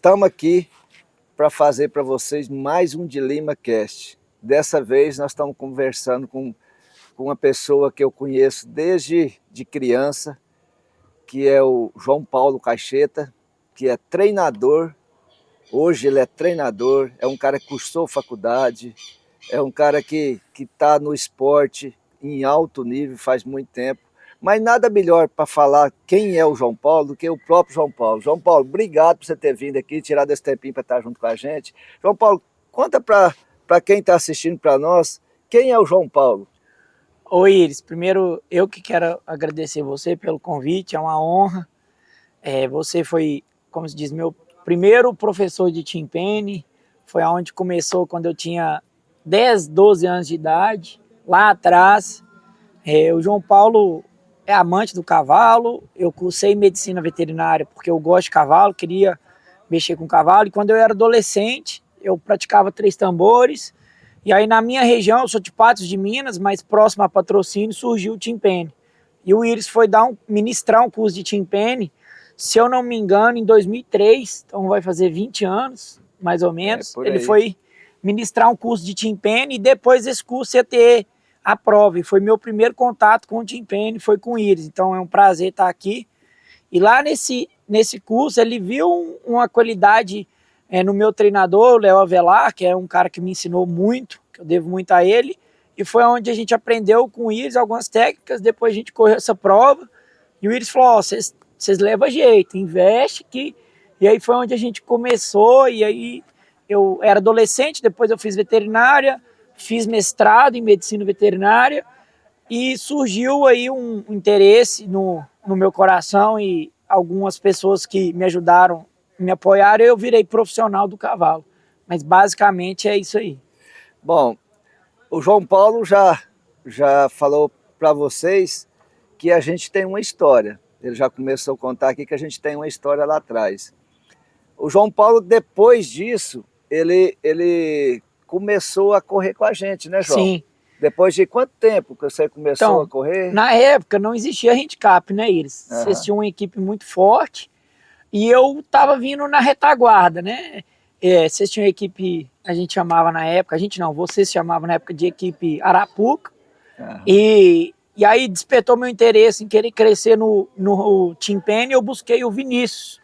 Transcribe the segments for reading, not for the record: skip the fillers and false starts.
estamos aqui para fazer para vocês mais um Dilema Cast. Dessa vez nós estamos conversando com uma pessoa que eu conheço desde de criança, que é o João Paulo Cacheta, que é treinador. Hoje ele é treinador, é um cara que cursou faculdade, é um cara que está no esporte em alto nível faz muito tempo. Mas nada melhor para falar quem é o João Paulo do que o próprio João Paulo. João Paulo, obrigado por você ter vindo aqui, tirado esse tempinho para estar junto com a gente. João Paulo, conta para quem está assistindo para nós, quem é o João Paulo? Oi, Iris. Primeiro, eu que quero agradecer você pelo convite, é uma honra. Você foi, como se diz, meu primeiro professor de timpani, foi aonde começou quando eu tinha 10, 12 anos de idade, lá atrás. O João Paulo é amante do cavalo, eu cursei medicina veterinária porque eu gosto de cavalo, queria mexer com cavalo, e quando eu era adolescente, eu praticava 3 tambores, e aí na minha região, eu sou de Patos de Minas, mas próximo a Patrocínio, surgiu o timpani. E o Iris foi ministrar um curso de timpani, se eu não me engano, em 2003, então vai fazer 20 anos, mais ou menos. Ele foi ministrar um curso de timpani e depois desse curso ia ter a prova. E foi meu primeiro contato com o timpani, foi com o Iris. Então é um prazer estar aqui. E lá nesse curso ele viu uma qualidade no meu treinador, o Léo Avelar, que é um cara que me ensinou muito, que eu devo muito a ele. E foi onde a gente aprendeu com o Iris algumas técnicas, depois a gente correu essa prova. E o Iris falou, vocês levam jeito, investe que... E aí foi onde a gente começou, e aí eu era adolescente, depois eu fiz veterinária, fiz mestrado em medicina veterinária, e surgiu aí um interesse no meu coração, e algumas pessoas que me ajudaram, me apoiaram, eu virei profissional do cavalo. Mas basicamente é isso aí. Bom, o João Paulo já falou para vocês que a gente tem uma história. Ele já começou a contar aqui que a gente tem uma história lá atrás. O João Paulo, depois disso, ele começou a correr com a gente, né, João? Sim. Depois de quanto tempo que você começou a correr? Na época não existia handicap, né, Iris? Vocês tinham uma equipe muito forte e eu estava vindo na retaguarda, né? Vocês tinham equipe, a gente chamava na época, a gente não, vocês chamavam na época de equipe Arapuca. E aí despertou meu interesse em querer crescer no timpani, eu busquei o Vinícius.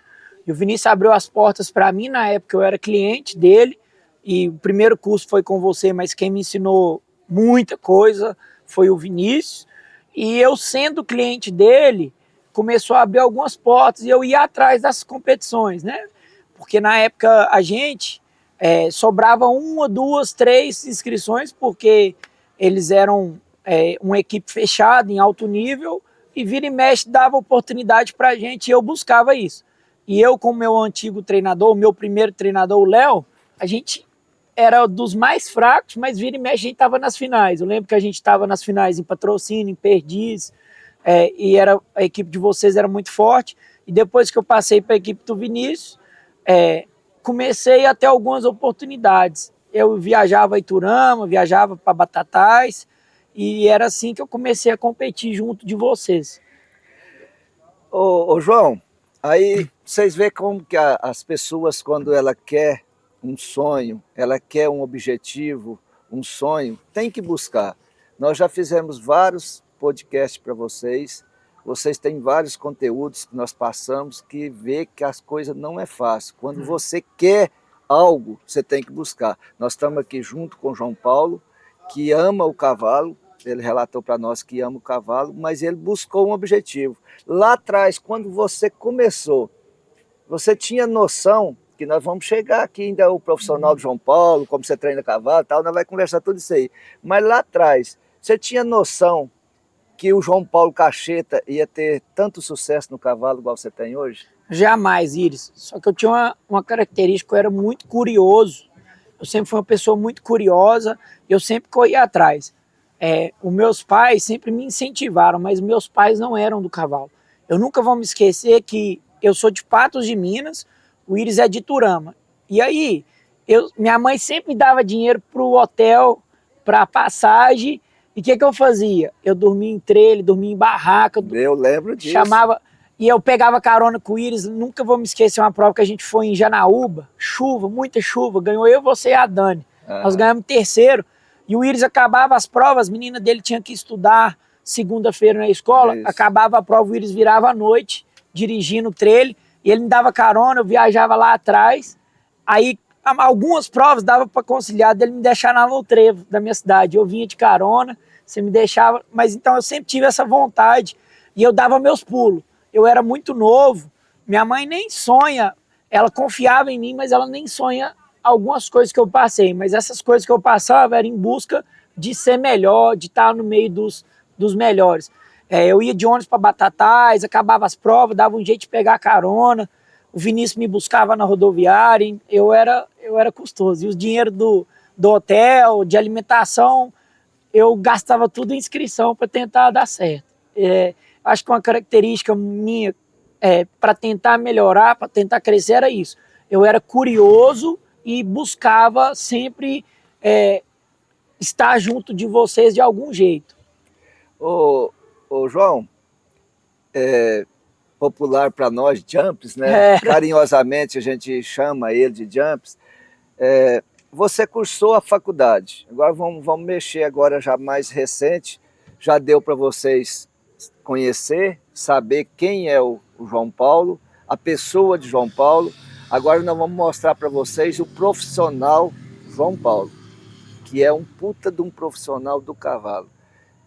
E o Vinícius abriu as portas para mim, na época eu era cliente dele, e o primeiro curso foi com você, mas quem me ensinou muita coisa foi o Vinícius. E eu, sendo cliente dele, começou a abrir algumas portas e eu ia atrás das competições, né? Porque na época a gente sobrava 1, 2, 3 inscrições, porque eles eram uma equipe fechada em alto nível, e vira e mexe dava oportunidade para a gente, e eu buscava isso. E eu, com o meu antigo treinador, meu primeiro treinador, o Léo, a gente era dos mais fracos, mas vira e mexe a gente estava nas finais. Eu lembro que a gente estava nas finais em Patrocínio, em Perdiz, e a equipe de vocês era muito forte. E depois que eu passei para a equipe do Vinícius, comecei a ter algumas oportunidades. Eu viajava a Iturama, viajava para Batatais, e era assim que eu comecei a competir junto de vocês. Ô João, aí vocês veem como que as pessoas, quando ela quer um sonho, ela quer um objetivo, um sonho, tem que buscar. Nós já fizemos vários podcasts para vocês têm vários conteúdos que nós passamos que vê que as coisas não é fácil. Quando você quer algo, você tem que buscar. Nós estamos aqui junto com o João Paulo, que ama o cavalo, ele relatou para nós que ama o cavalo, mas ele buscou um objetivo. Lá atrás, quando você começou, você tinha noção que nós vamos chegar aqui ainda o profissional do João Paulo, como você treina cavalo e tal, nós vamos conversar tudo isso aí. Mas lá atrás, você tinha noção que o João Paulo Cacheta ia ter tanto sucesso no cavalo igual você tem hoje? Jamais, Iris. Só que eu tinha uma característica, eu era muito curioso. Eu sempre fui uma pessoa muito curiosa, eu sempre corria atrás. Os meus pais sempre me incentivaram, mas meus pais não eram do cavalo. Eu nunca vou me esquecer que eu sou de Patos de Minas, o Iris é de Iturama. E aí, minha mãe sempre dava dinheiro para o hotel, para a passagem. E o que eu fazia? Eu dormia em trailer, dormia em barraca. Eu lembro disso. Chamava... E eu pegava carona com o Íris, nunca vou me esquecer uma prova que a gente foi em Janaúba, chuva, muita chuva, ganhou eu, você e a Dani. Nós ganhamos terceiro, e o Íris acabava as provas, as meninas dele tinham que estudar segunda-feira na escola, acabava a prova, o Íris virava à noite, dirigindo o trailer, e ele me dava carona, eu viajava lá atrás, aí algumas provas dava para conciliar dele me deixar no trevo da minha cidade, eu vinha de carona, você me deixava, mas então eu sempre tive essa vontade, e eu dava meus pulos. Eu era muito novo, minha mãe nem sonha, ela confiava em mim, mas ela nem sonha algumas coisas que eu passei, mas essas coisas que eu passava eram em busca de ser melhor, de estar no meio dos melhores. Eu ia de ônibus para Batatais, acabava as provas, dava um jeito de pegar carona, o Vinícius me buscava na rodoviária, eu era custoso. E o dinheiro do hotel, de alimentação, eu gastava tudo em inscrição para tentar dar certo. Acho que uma característica minha para tentar melhorar, para tentar crescer era isso. Eu era curioso e buscava sempre estar junto de vocês de algum jeito. Ô João, popular para nós, Jumps, né? Carinhosamente a gente chama ele de Jumps. Você cursou a faculdade, agora vamos mexer agora já mais recente, já deu para vocês conhecer, saber quem é o João Paulo, a pessoa de João Paulo. Agora nós vamos mostrar para vocês o profissional João Paulo, que é um puta de um profissional do cavalo.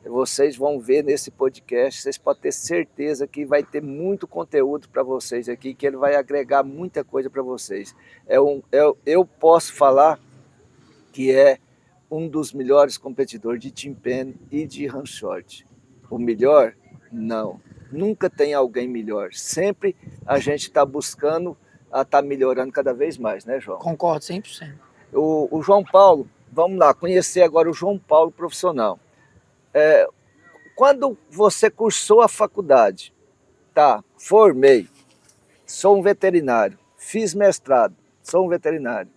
Vocês vão ver nesse podcast, vocês podem ter certeza que vai ter muito conteúdo para vocês aqui, que ele vai agregar muita coisa para vocês. Eu posso falar que é um dos melhores competidores de Tympani e de Ranchort. O melhor? Não. Nunca tem alguém melhor. Sempre a gente está buscando a estar melhorando cada vez mais, né, João? Concordo 100%. O João Paulo, vamos lá, conhecer agora o João Paulo profissional. Quando você cursou a faculdade, tá, formei, sou um veterinário, fiz mestrado, sou um veterinário.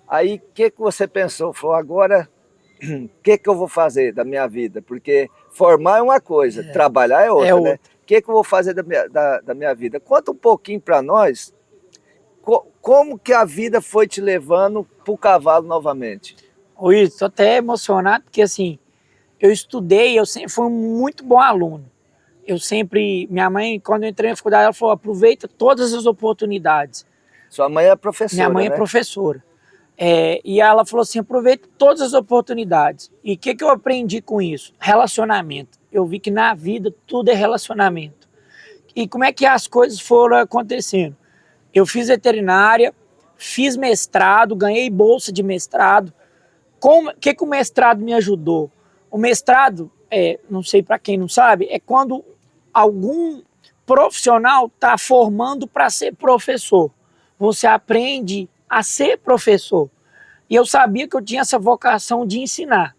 Aí, o que você pensou? Falou, agora, o que eu vou fazer da minha vida? Porque formar é uma coisa, trabalhar é outra, né? O que eu vou fazer da minha vida? Conta um pouquinho para nós, como que a vida foi te levando para o cavalo novamente? Oi, estou até emocionado, porque assim, eu estudei, eu sempre fui um muito bom aluno. Minha mãe, quando eu entrei na faculdade, ela falou, aproveita todas as oportunidades. Sua mãe é professora, Minha mãe, né? É professora. E ela falou assim, aproveita todas as oportunidades. E o que eu aprendi com isso? Relacionamento. Eu vi que na vida tudo é relacionamento. E como é que as coisas foram acontecendo? Eu fiz veterinária, fiz mestrado, ganhei bolsa de mestrado. O que o mestrado me ajudou? O mestrado, não sei para quem não sabe, é quando algum profissional está formando para ser professor. Você aprende a ser professor. E eu sabia que eu tinha essa vocação de ensinar.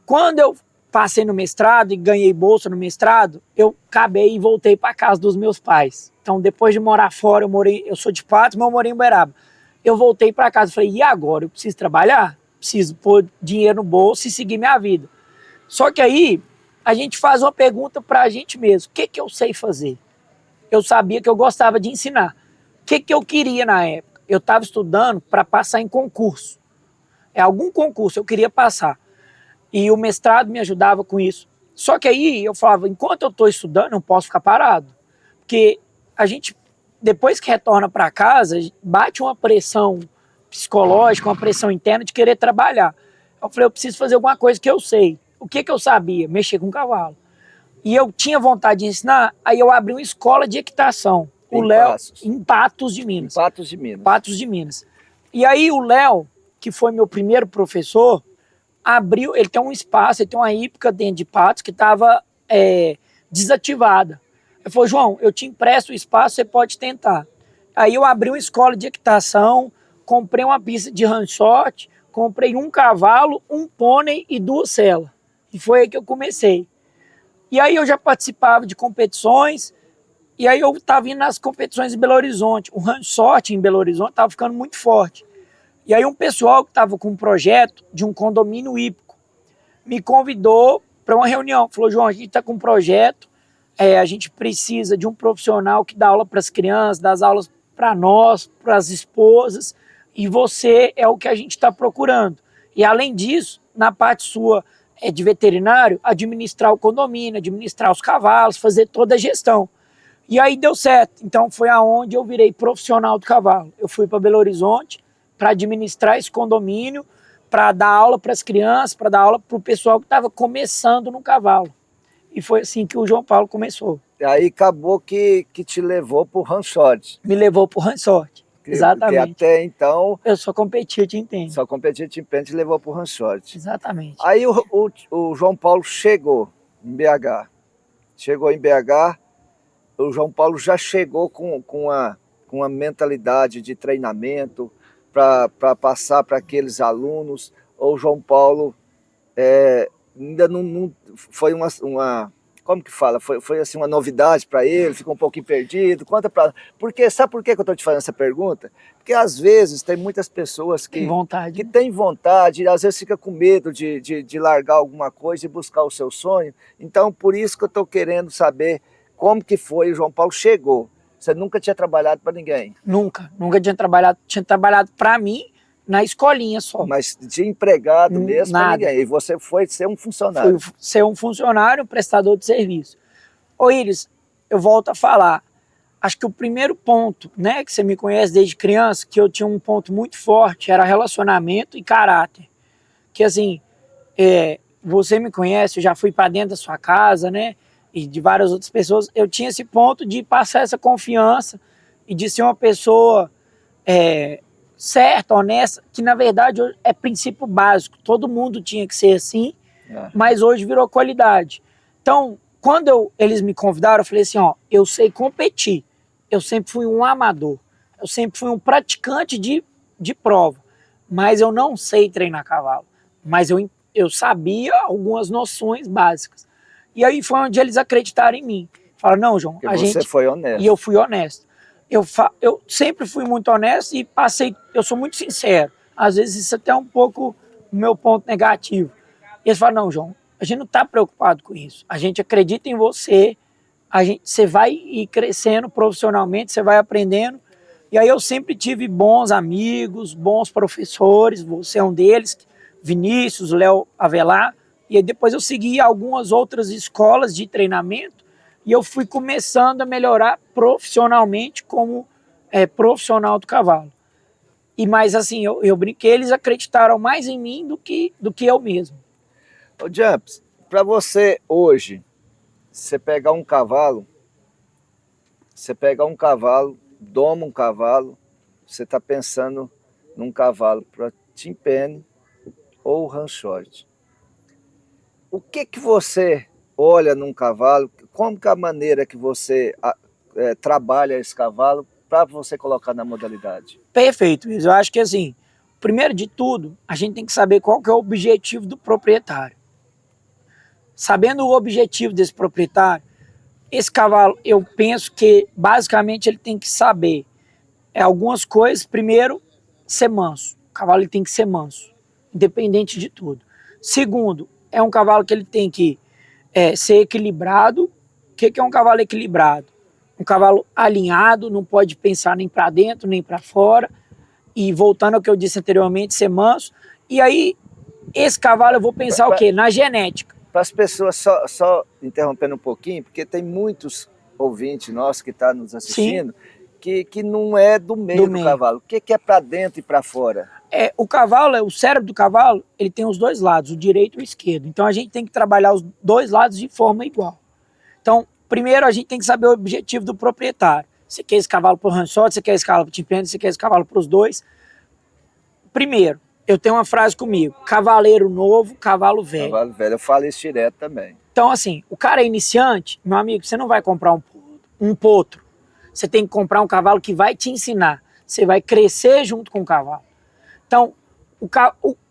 Quando eu passei no mestrado e ganhei bolsa no mestrado, eu acabei e voltei para casa dos meus pais. Então, depois de morar fora, eu sou de Patos, mas eu morei em Uberaba. Eu voltei para casa e falei, e agora? Eu preciso trabalhar? Preciso pôr dinheiro no bolso e seguir minha vida. Só que aí, a gente faz uma pergunta para a gente mesmo. O que eu sei fazer? Eu sabia que eu gostava de ensinar. O que eu queria na época? Eu estava estudando para passar em concurso. Algum concurso eu queria passar. E o mestrado me ajudava com isso. Só que aí eu falava, enquanto eu estou estudando, não posso ficar parado. Porque a gente, depois que retorna para casa, bate uma pressão psicológica, uma pressão interna de querer trabalhar. Eu falei, eu preciso fazer alguma coisa que eu sei. O que eu sabia? Mexer com cavalo. E eu tinha vontade de ensinar, aí eu abri uma escola de equitação. O Léo, em Patos de Minas. Patos de Minas. Patos de Minas. E aí o Léo, que foi meu primeiro professor, abriu, ele tem um espaço, ele tem uma hípica dentro de Patos que estava desativada. Ele falou, João, eu te empresto o espaço, você pode tentar. Aí eu abri uma escola de equitação, comprei uma pista de ranchote, comprei um cavalo, um pônei e 2 celas. E foi aí que eu comecei. E aí eu já participava de competições, e aí eu estava indo nas competições em Belo Horizonte. O ranchote em Belo Horizonte estava ficando muito forte. E aí um pessoal que estava com um projeto de um condomínio hípico me convidou para uma reunião. Falou, João, a gente está com um projeto a gente precisa de um profissional que dá aula para as crianças, dá as aulas para nós, para as esposas, e você é o que a gente está procurando. E além disso, na parte sua de veterinário, administrar o condomínio, administrar os cavalos, fazer toda a gestão. E aí deu certo. Então foi aonde eu virei profissional do cavalo. Eu fui para Belo Horizonte para administrar esse condomínio, para dar aula para as crianças, para dar aula para o pessoal que estava começando no cavalo. E foi assim que o João Paulo começou. Aí acabou que te levou para o Hansort. Me levou para o Hansort. Exatamente. Porque até então... Eu só competia Team Penny. Só competia Team Penny, te levou para o Hansort. Exatamente. Aí o João Paulo chegou em BH. Chegou em BH, o João Paulo já chegou com uma mentalidade de treinamento para passar para aqueles alunos. Ou o João Paulo ainda não foi como que fala? Foi assim uma novidade para ele, ficou um pouquinho perdido. Conta para... Sabe por que eu estou te fazendo essa pergunta? Porque às vezes tem muitas pessoas que têm vontade, e às vezes fica com medo de largar alguma coisa e buscar o seu sonho. Então, por isso que eu estou querendo saber como que foi o João Paulo chegou. Você nunca tinha trabalhado para ninguém? Nunca tinha trabalhado para mim na escolinha só. Mas de empregado mesmo para ninguém. E você foi ser um funcionário. Fui ser um funcionário, um prestador de serviço. Ô Iris, eu volto a falar. Acho que o primeiro ponto, né, que você me conhece desde criança, que eu tinha um ponto muito forte, era relacionamento e caráter. Que assim, você me conhece, eu já fui para dentro da sua casa, né, e de várias outras pessoas. Eu tinha esse ponto de passar essa confiança e de ser uma pessoa certa, honesta, que na verdade é princípio básico. Todo mundo tinha que ser assim, mas hoje virou qualidade. Então, quando eles me convidaram, eu falei assim, eu sei competir. Eu sempre fui um amador. Eu sempre fui um praticante de prova. Mas eu não sei treinar cavalo. Mas eu sabia algumas noções básicas. E aí foi onde eles acreditaram em mim. Falaram, não, João, você foi honesto. E eu fui honesto. Eu sempre fui muito honesto e eu sou muito sincero. Às vezes isso até é um pouco o meu ponto negativo. E eles falaram, não, João, a gente não está preocupado com isso. A gente acredita em você, você vai ir crescendo profissionalmente, você vai aprendendo. E aí eu sempre tive bons amigos, bons professores, você é um deles, Vinícius, Léo Avelar. E aí depois eu segui algumas outras escolas de treinamento e eu fui começando a melhorar profissionalmente como profissional do cavalo. Mas assim, eu brinquei, eles acreditaram mais em mim do que eu mesmo. Ô Jumps, para você hoje, você pegar um cavalo, doma um cavalo, você está pensando num cavalo para Team Penny ou Hansort. O que você olha num cavalo, como que é a maneira que você trabalha esse cavalo para você colocar na modalidade? Perfeito, Luiz. Eu acho que assim, primeiro de tudo, a gente tem que saber qual que é o objetivo do proprietário. Sabendo o objetivo desse proprietário, esse cavalo, eu penso que basicamente ele tem que saber algumas coisas. Primeiro, ser manso. O cavalo ele tem que ser manso, independente de tudo. Segundo, é um cavalo que ele tem que ser equilibrado. O que é um cavalo equilibrado? Um cavalo alinhado, não pode pensar nem para dentro, nem para fora. E voltando ao que eu disse anteriormente, ser manso. E aí, esse cavalo eu vou pensar o quê? Na genética. Para as pessoas, só interrompendo um pouquinho, porque tem muitos ouvintes nossos que estão nos assistindo, que não é do meio do cavalo. O que é para dentro e para fora? O cavalo, o cérebro do cavalo, ele tem os dois lados, o direito e o esquerdo. Então a gente tem que trabalhar os dois lados de forma igual. Então, primeiro a gente tem que saber o objetivo do proprietário. Você quer esse cavalo para o Hansort, você quer esse cavalo para o Team Penny, você quer esse cavalo para os dois. Primeiro, eu tenho uma frase comigo, cavaleiro novo, cavalo velho. Cavalo velho, eu falo isso direto também. Então assim, o cara é iniciante, meu amigo, você não vai comprar um potro. Você tem que comprar um cavalo que vai te ensinar. Você vai crescer junto com o cavalo. Então,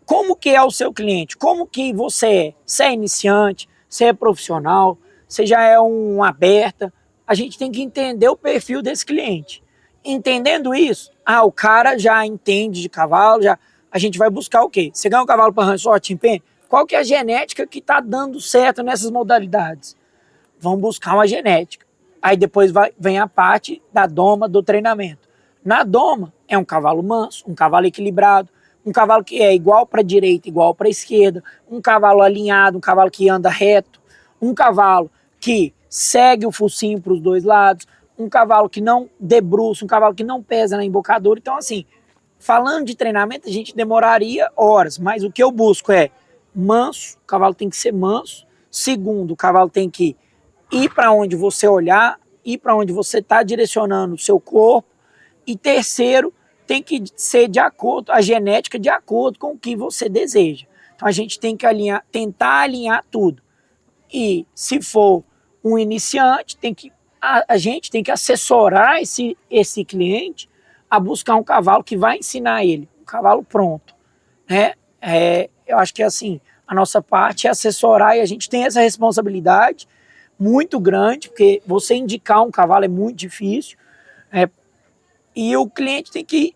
como que é o seu cliente? Como que você é? Você é iniciante? Você é profissional? Você já é um aberta? A gente tem que entender o perfil desse cliente. Entendendo isso, o cara já entende de cavalo, a gente vai buscar o quê? Você ganha um cavalo para Hansort, Team Penny? Qual que é a genética que está dando certo nessas modalidades? vamos buscar uma genética. Aí depois vem a parte da doma, do treinamento. Na doma, é um cavalo manso, um cavalo equilibrado, um cavalo que é igual para a direita, igual para a esquerda, um cavalo alinhado, um cavalo que anda reto, um cavalo que segue o focinho para os dois lados, um cavalo que não debruça, um cavalo que não pesa na embocadura. Então, assim, falando de treinamento, a gente demoraria horas, mas o que eu busco é manso, o cavalo tem que ser manso. Segundo, o cavalo tem que ir para onde você olhar, ir para onde você está direcionando o seu corpo. E terceiro, tem que ser de acordo, a genética de acordo com o que você deseja. Então a gente tem que tentar alinhar tudo. E se for um iniciante, a gente tem que assessorar esse cliente a buscar um cavalo que vai ensinar ele, um cavalo pronto, né? Eu acho que assim, a nossa parte é assessorar e a gente tem essa responsabilidade muito grande, porque você indicar um cavalo é muito difícil, e o cliente tem que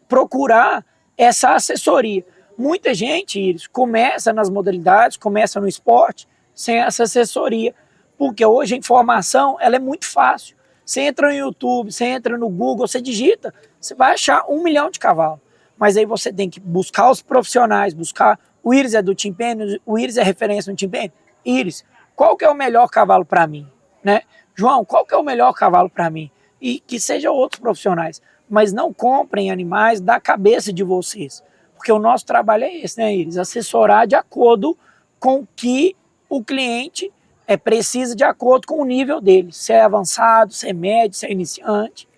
procurar essa assessoria. Muita gente, Iris, começa nas modalidades, começa no esporte, sem essa assessoria, porque hoje a informação ela é muito fácil. Você entra no YouTube, você entra no Google, você digita, você vai achar 1 milhão de cavalos. Mas aí você tem que buscar os profissionais, buscar o Iris é do Tim Penny, o Iris é referência no Tim Penny. Iris, qual que é o melhor cavalo para mim? Né? João, qual que é o melhor cavalo para mim? E que sejam outros profissionais. Mas não comprem animais da cabeça de vocês. Porque o nosso trabalho é esse, né, Iris? Assessorar de acordo com o que o cliente precisa, de acordo com o nível dele. Se é avançado, se é médio, se é iniciante.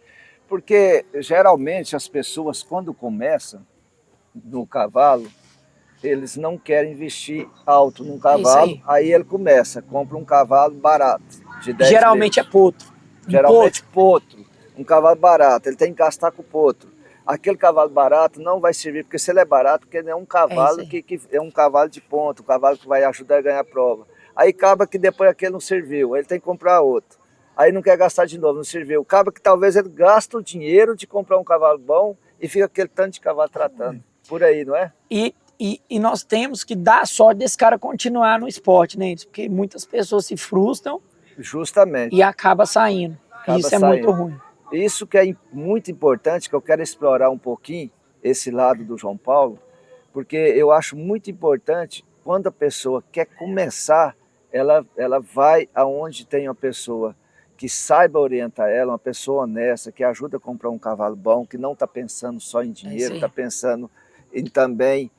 Porque geralmente as pessoas, quando começam no cavalo, eles não querem investir alto num cavalo, aí ele compra um cavalo barato, de 10 Geralmente meses. é potro. Geralmente potro, um cavalo barato, ele tem que gastar com o potro. Aquele cavalo barato não vai servir, porque se ele é barato, porque ele é um cavalo que é um cavalo de ponta, um cavalo que vai ajudar a ganhar a prova. Aí acaba que depois aquele não serviu, aí ele tem que comprar outro. Aí não quer gastar de novo, não serviu. Acaba que talvez ele gasta o dinheiro de comprar um cavalo bom e fica aquele tanto de cavalo tratando. Por aí, não é? E nós temos que dar a sorte desse cara continuar no esporte, né? Porque muitas pessoas se frustram. Justamente. E acaba saindo. Isso é muito ruim. Isso que é muito importante, que eu quero explorar um pouquinho, esse lado do João Paulo, porque eu acho muito importante, quando a pessoa quer começar, ela vai aonde tem uma pessoa que saiba orientar ela, uma pessoa honesta, que ajuda a comprar um cavalo bom, que não está pensando só em dinheiro, está pensando também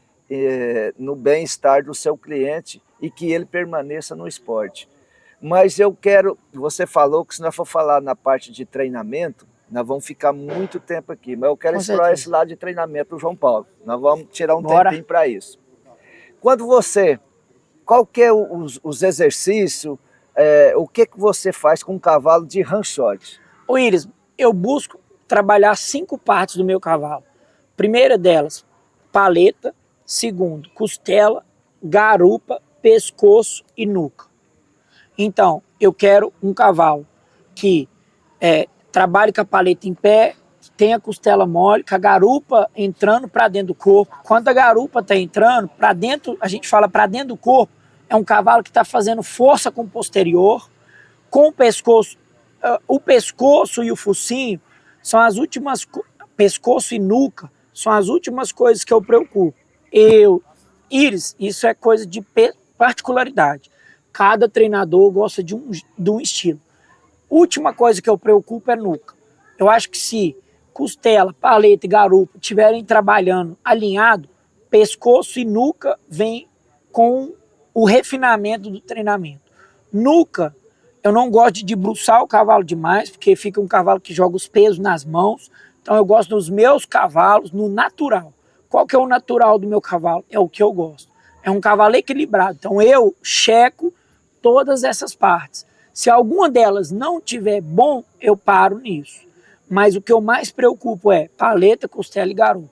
no bem-estar do seu cliente e que ele permaneça no esporte. Mas eu quero, você falou que se nós for falar na parte de treinamento, nós vamos ficar muito tempo aqui, mas eu quero explorar esse lado de treinamento do João Paulo. Nós vamos tirar um tempinho para isso. Qual que é os exercícios, o que você faz com um cavalo de ranchote? Ô Iris, eu busco trabalhar 5 partes do meu cavalo. Primeira delas, paleta. Segundo, costela, garupa, pescoço e nuca. Então, eu quero um cavalo que trabalhe com a paleta em pé, tenha a costela mole, com a garupa entrando para dentro do corpo. Quando a garupa está entrando para dentro, a gente fala para dentro do corpo, é um cavalo que está fazendo força com o posterior, com o pescoço. O pescoço e o focinho são as últimas, pescoço e nuca, são as últimas coisas que eu preocupo. Iris, isso é coisa de particularidade. Cada treinador gosta de um estilo. Última coisa que eu preocupo é nuca. Eu acho que se costela, paleta e garupa estiverem trabalhando alinhado, pescoço e nuca vem com o refinamento do treinamento. Nuca, eu não gosto de debruçar o cavalo demais, porque fica um cavalo que joga os pesos nas mãos. Então eu gosto dos meus cavalos no natural. Qual que é o natural do meu cavalo? É o que eu gosto. É um cavalo equilibrado. Então eu checo todas essas partes. Se alguma delas não tiver bom, eu paro nisso. Mas o que eu mais preocupo é paleta, costela e garupa.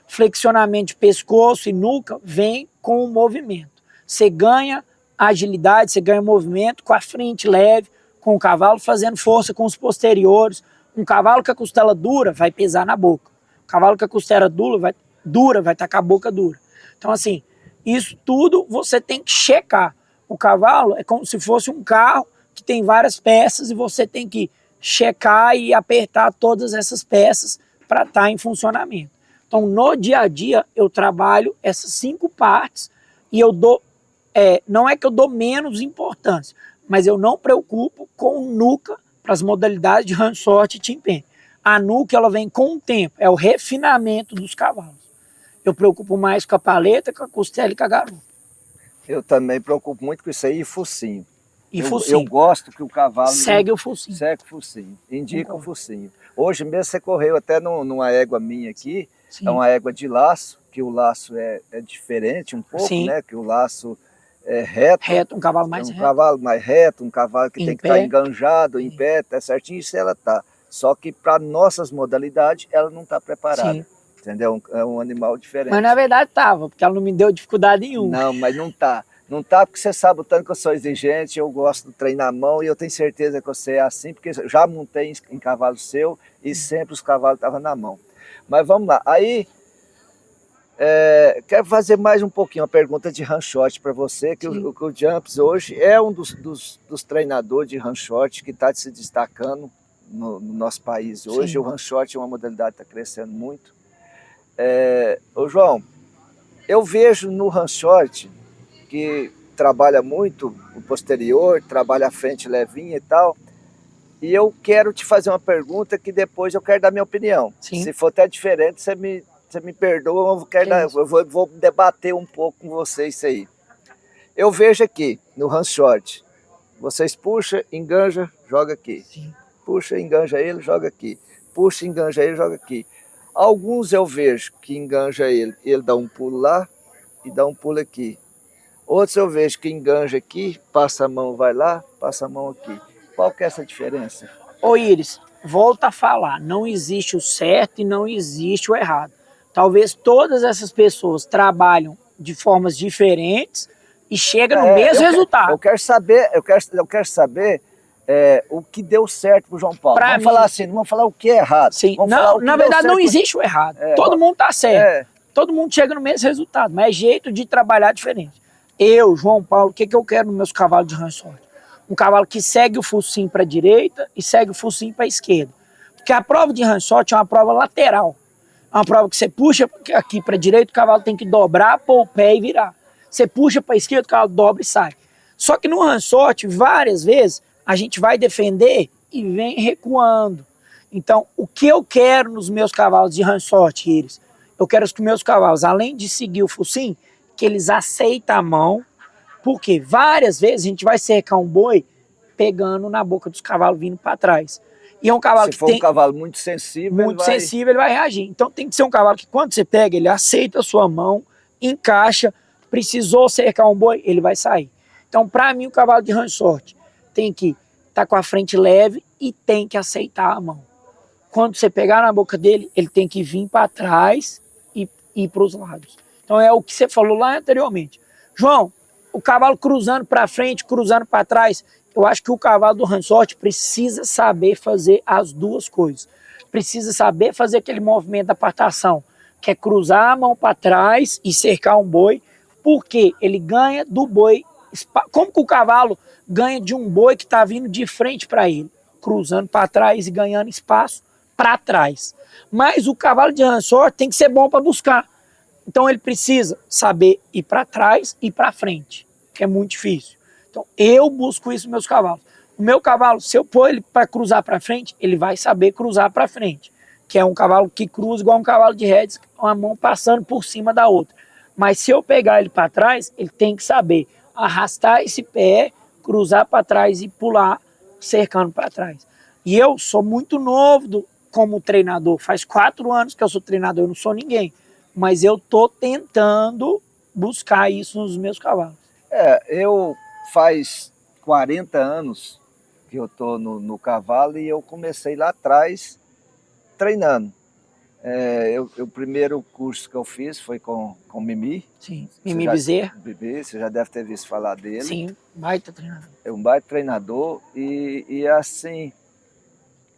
Flexionamento de pescoço e nuca vem com o movimento. Você ganha agilidade, você ganha movimento com a frente leve, com o cavalo fazendo força com os posteriores. Um cavalo com a costela dura vai pesar na boca. Um cavalo com a costela dura vai estar com a boca dura. Então, assim, isso tudo você tem que checar. O cavalo é como se fosse um carro que tem várias peças e você tem que checar e apertar todas essas peças para estar em funcionamento. Então, no dia a dia, eu trabalho essas 5 partes e eu dou, não é que eu dou menos importância, mas eu não preocupo com nuca para as modalidades de Ransorte e Tympani. A nuca, ela vem com o tempo, é o refinamento dos cavalos. Eu preocupo mais com a paleta, com a costela e com a garupa. Eu também preocupo muito com isso aí e focinho. E Eu focinho. gosto que o cavalo Segue o focinho. Segue o focinho, indica Concordo. o focinho. Hoje mesmo você correu até numa égua minha aqui, Sim. é uma égua de laço, que o laço é diferente um pouco, Sim. né? Que o laço é reto. Reto, um cavalo mais um reto. Cavalo mais reto, um cavalo que Em tem que pé. estar enganjado, em pé, tá certinho, isso ela tá. Só que para nossas modalidades, ela não está preparada. Sim. Entendeu? É um animal diferente. Mas na verdade estava, porque ela não me deu dificuldade nenhuma. Não, mas não tá. Não tá porque você sabe o tanto que eu sou exigente, eu gosto de treinar a mão e eu tenho certeza que você é assim, porque já montei em cavalo seu e sempre os cavalos estavam na mão. Mas vamos lá. Aí, quero fazer mais um pouquinho uma pergunta de ranchote para você, que o Jumps hoje é um dos treinadores de ranchote que está se destacando no nosso país hoje. Sim. O ranchote é uma modalidade que está crescendo muito. Ô João, eu vejo no ranchote que trabalha muito o posterior, trabalha a frente levinha e tal, e eu quero te fazer uma pergunta que depois eu quero dar minha opinião. Sim. Se for até diferente, você me perdoa, eu vou debater um pouco com você isso aí. Eu vejo aqui, no ranchote, vocês puxam, enganja, joga aqui. Sim. Puxa, enganja ele, joga aqui. Puxa, enganja ele, joga aqui. Alguns eu vejo que enganja ele dá um pulo lá e dá um pulo aqui. Outros eu vejo que enganja aqui, passa a mão, vai lá, passa a mão aqui. Qual que é essa diferença? Ô Iris, volta a falar, não existe o certo e não existe o errado. Talvez todas essas pessoas trabalham de formas diferentes e chegam no mesmo resultado. Eu quero saber o que deu certo pro João Paulo. Vamos falar assim, não vamos falar o que é errado. Sim, não, na verdade não existe o errado. Todo mundo tá certo. Todo mundo chega no mesmo resultado, mas é jeito de trabalhar diferente. Eu, João Paulo, o que eu quero nos meus cavalos de rançote? Um cavalo que segue o focinho para a direita e segue o focinho para a esquerda. Porque a prova de rançote é uma prova lateral. É uma prova que você puxa aqui para a direita, o cavalo tem que dobrar, pôr o pé e virar. Você puxa para a esquerda, o cavalo dobra e sai. Só que no rançote, várias vezes, a gente vai defender e vem recuando. Então, o que eu quero nos meus cavalos de rançote, Iris? Eu quero que meus cavalos, além de seguir o focinho, que eles aceitem a mão, porque várias vezes a gente vai cercar um boi pegando na boca dos cavalos vindo para trás. E é um cavalo Se for um cavalo muito sensível, ele vai reagir. Então tem que ser um cavalo que quando você pega, ele aceita a sua mão, encaixa, precisou cercar um boi, ele vai sair. Então para mim o cavalo de rançote tem que estar com a frente leve e tem que aceitar a mão. Quando você pegar na boca dele, ele tem que vir para trás e ir para os lados. Então é o que você falou lá anteriormente. João, o cavalo cruzando para frente, cruzando para trás, eu acho que o cavalo do rançote precisa saber fazer as duas coisas. Precisa saber fazer aquele movimento da apartação, que é cruzar a mão para trás e cercar um boi, porque ele ganha do boi. Como que o cavalo ganha de um boi que está vindo de frente para ele? Cruzando para trás e ganhando espaço para trás. Mas o cavalo de rançote tem que ser bom para buscar. Então ele precisa saber ir para trás e para frente, que é muito difícil. Então eu busco isso nos meus cavalos. O meu cavalo, se eu pôr ele para cruzar para frente, ele vai saber cruzar para frente, que é um cavalo que cruza igual um cavalo de rédeas, com a mão passando por cima da outra. Mas se eu pegar ele para trás, ele tem que saber arrastar esse pé, cruzar para trás e pular, cercando para trás. E eu sou muito novo como treinador, faz 4 anos que eu sou treinador, eu não sou ninguém. Mas eu estou tentando buscar isso nos meus cavalos. Eu faz 40 anos que eu estou no cavalo e eu comecei lá atrás treinando. O primeiro curso que eu fiz foi com Mimi. Sim, Mimi Bezerra. Você já deve ter visto falar dele. Sim, baita treinador. É um baita treinador e assim...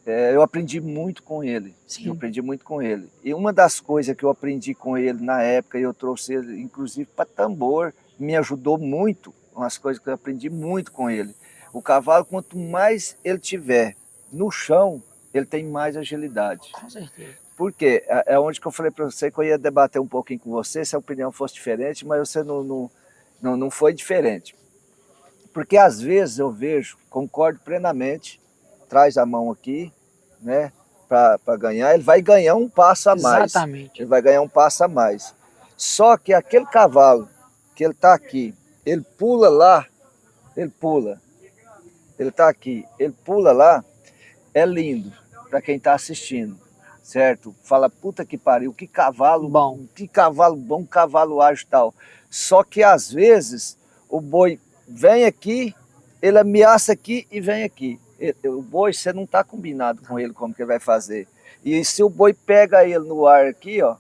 eu aprendi muito com ele. Sim. Eu aprendi muito com ele. E uma das coisas que eu aprendi com ele na época, e eu trouxe ele inclusive para tambor, me ajudou muito, umas coisas que eu aprendi muito com ele. O cavalo, quanto mais ele tiver no chão, ele tem mais agilidade. Com certeza. Por quê? É onde que eu falei para você que eu ia debater um pouquinho com você, se a opinião fosse diferente, mas você não foi diferente. Porque às vezes eu vejo, concordo plenamente, traz a mão aqui, né, para ganhar, ele vai ganhar um passo a mais. Exatamente. Ele vai ganhar um passo a mais. Só que aquele cavalo que ele está aqui, ele pula lá, ele pula. Ele está aqui, ele pula lá, é lindo para quem está assistindo, certo? Fala, puta que pariu, que cavalo bom, cavalo ágil e tal. Só que às vezes o boi vem aqui, ele ameaça aqui e vem aqui. O boi, você não está combinado com ele como que ele vai fazer. E se o boi pega ele no ar aqui, ó,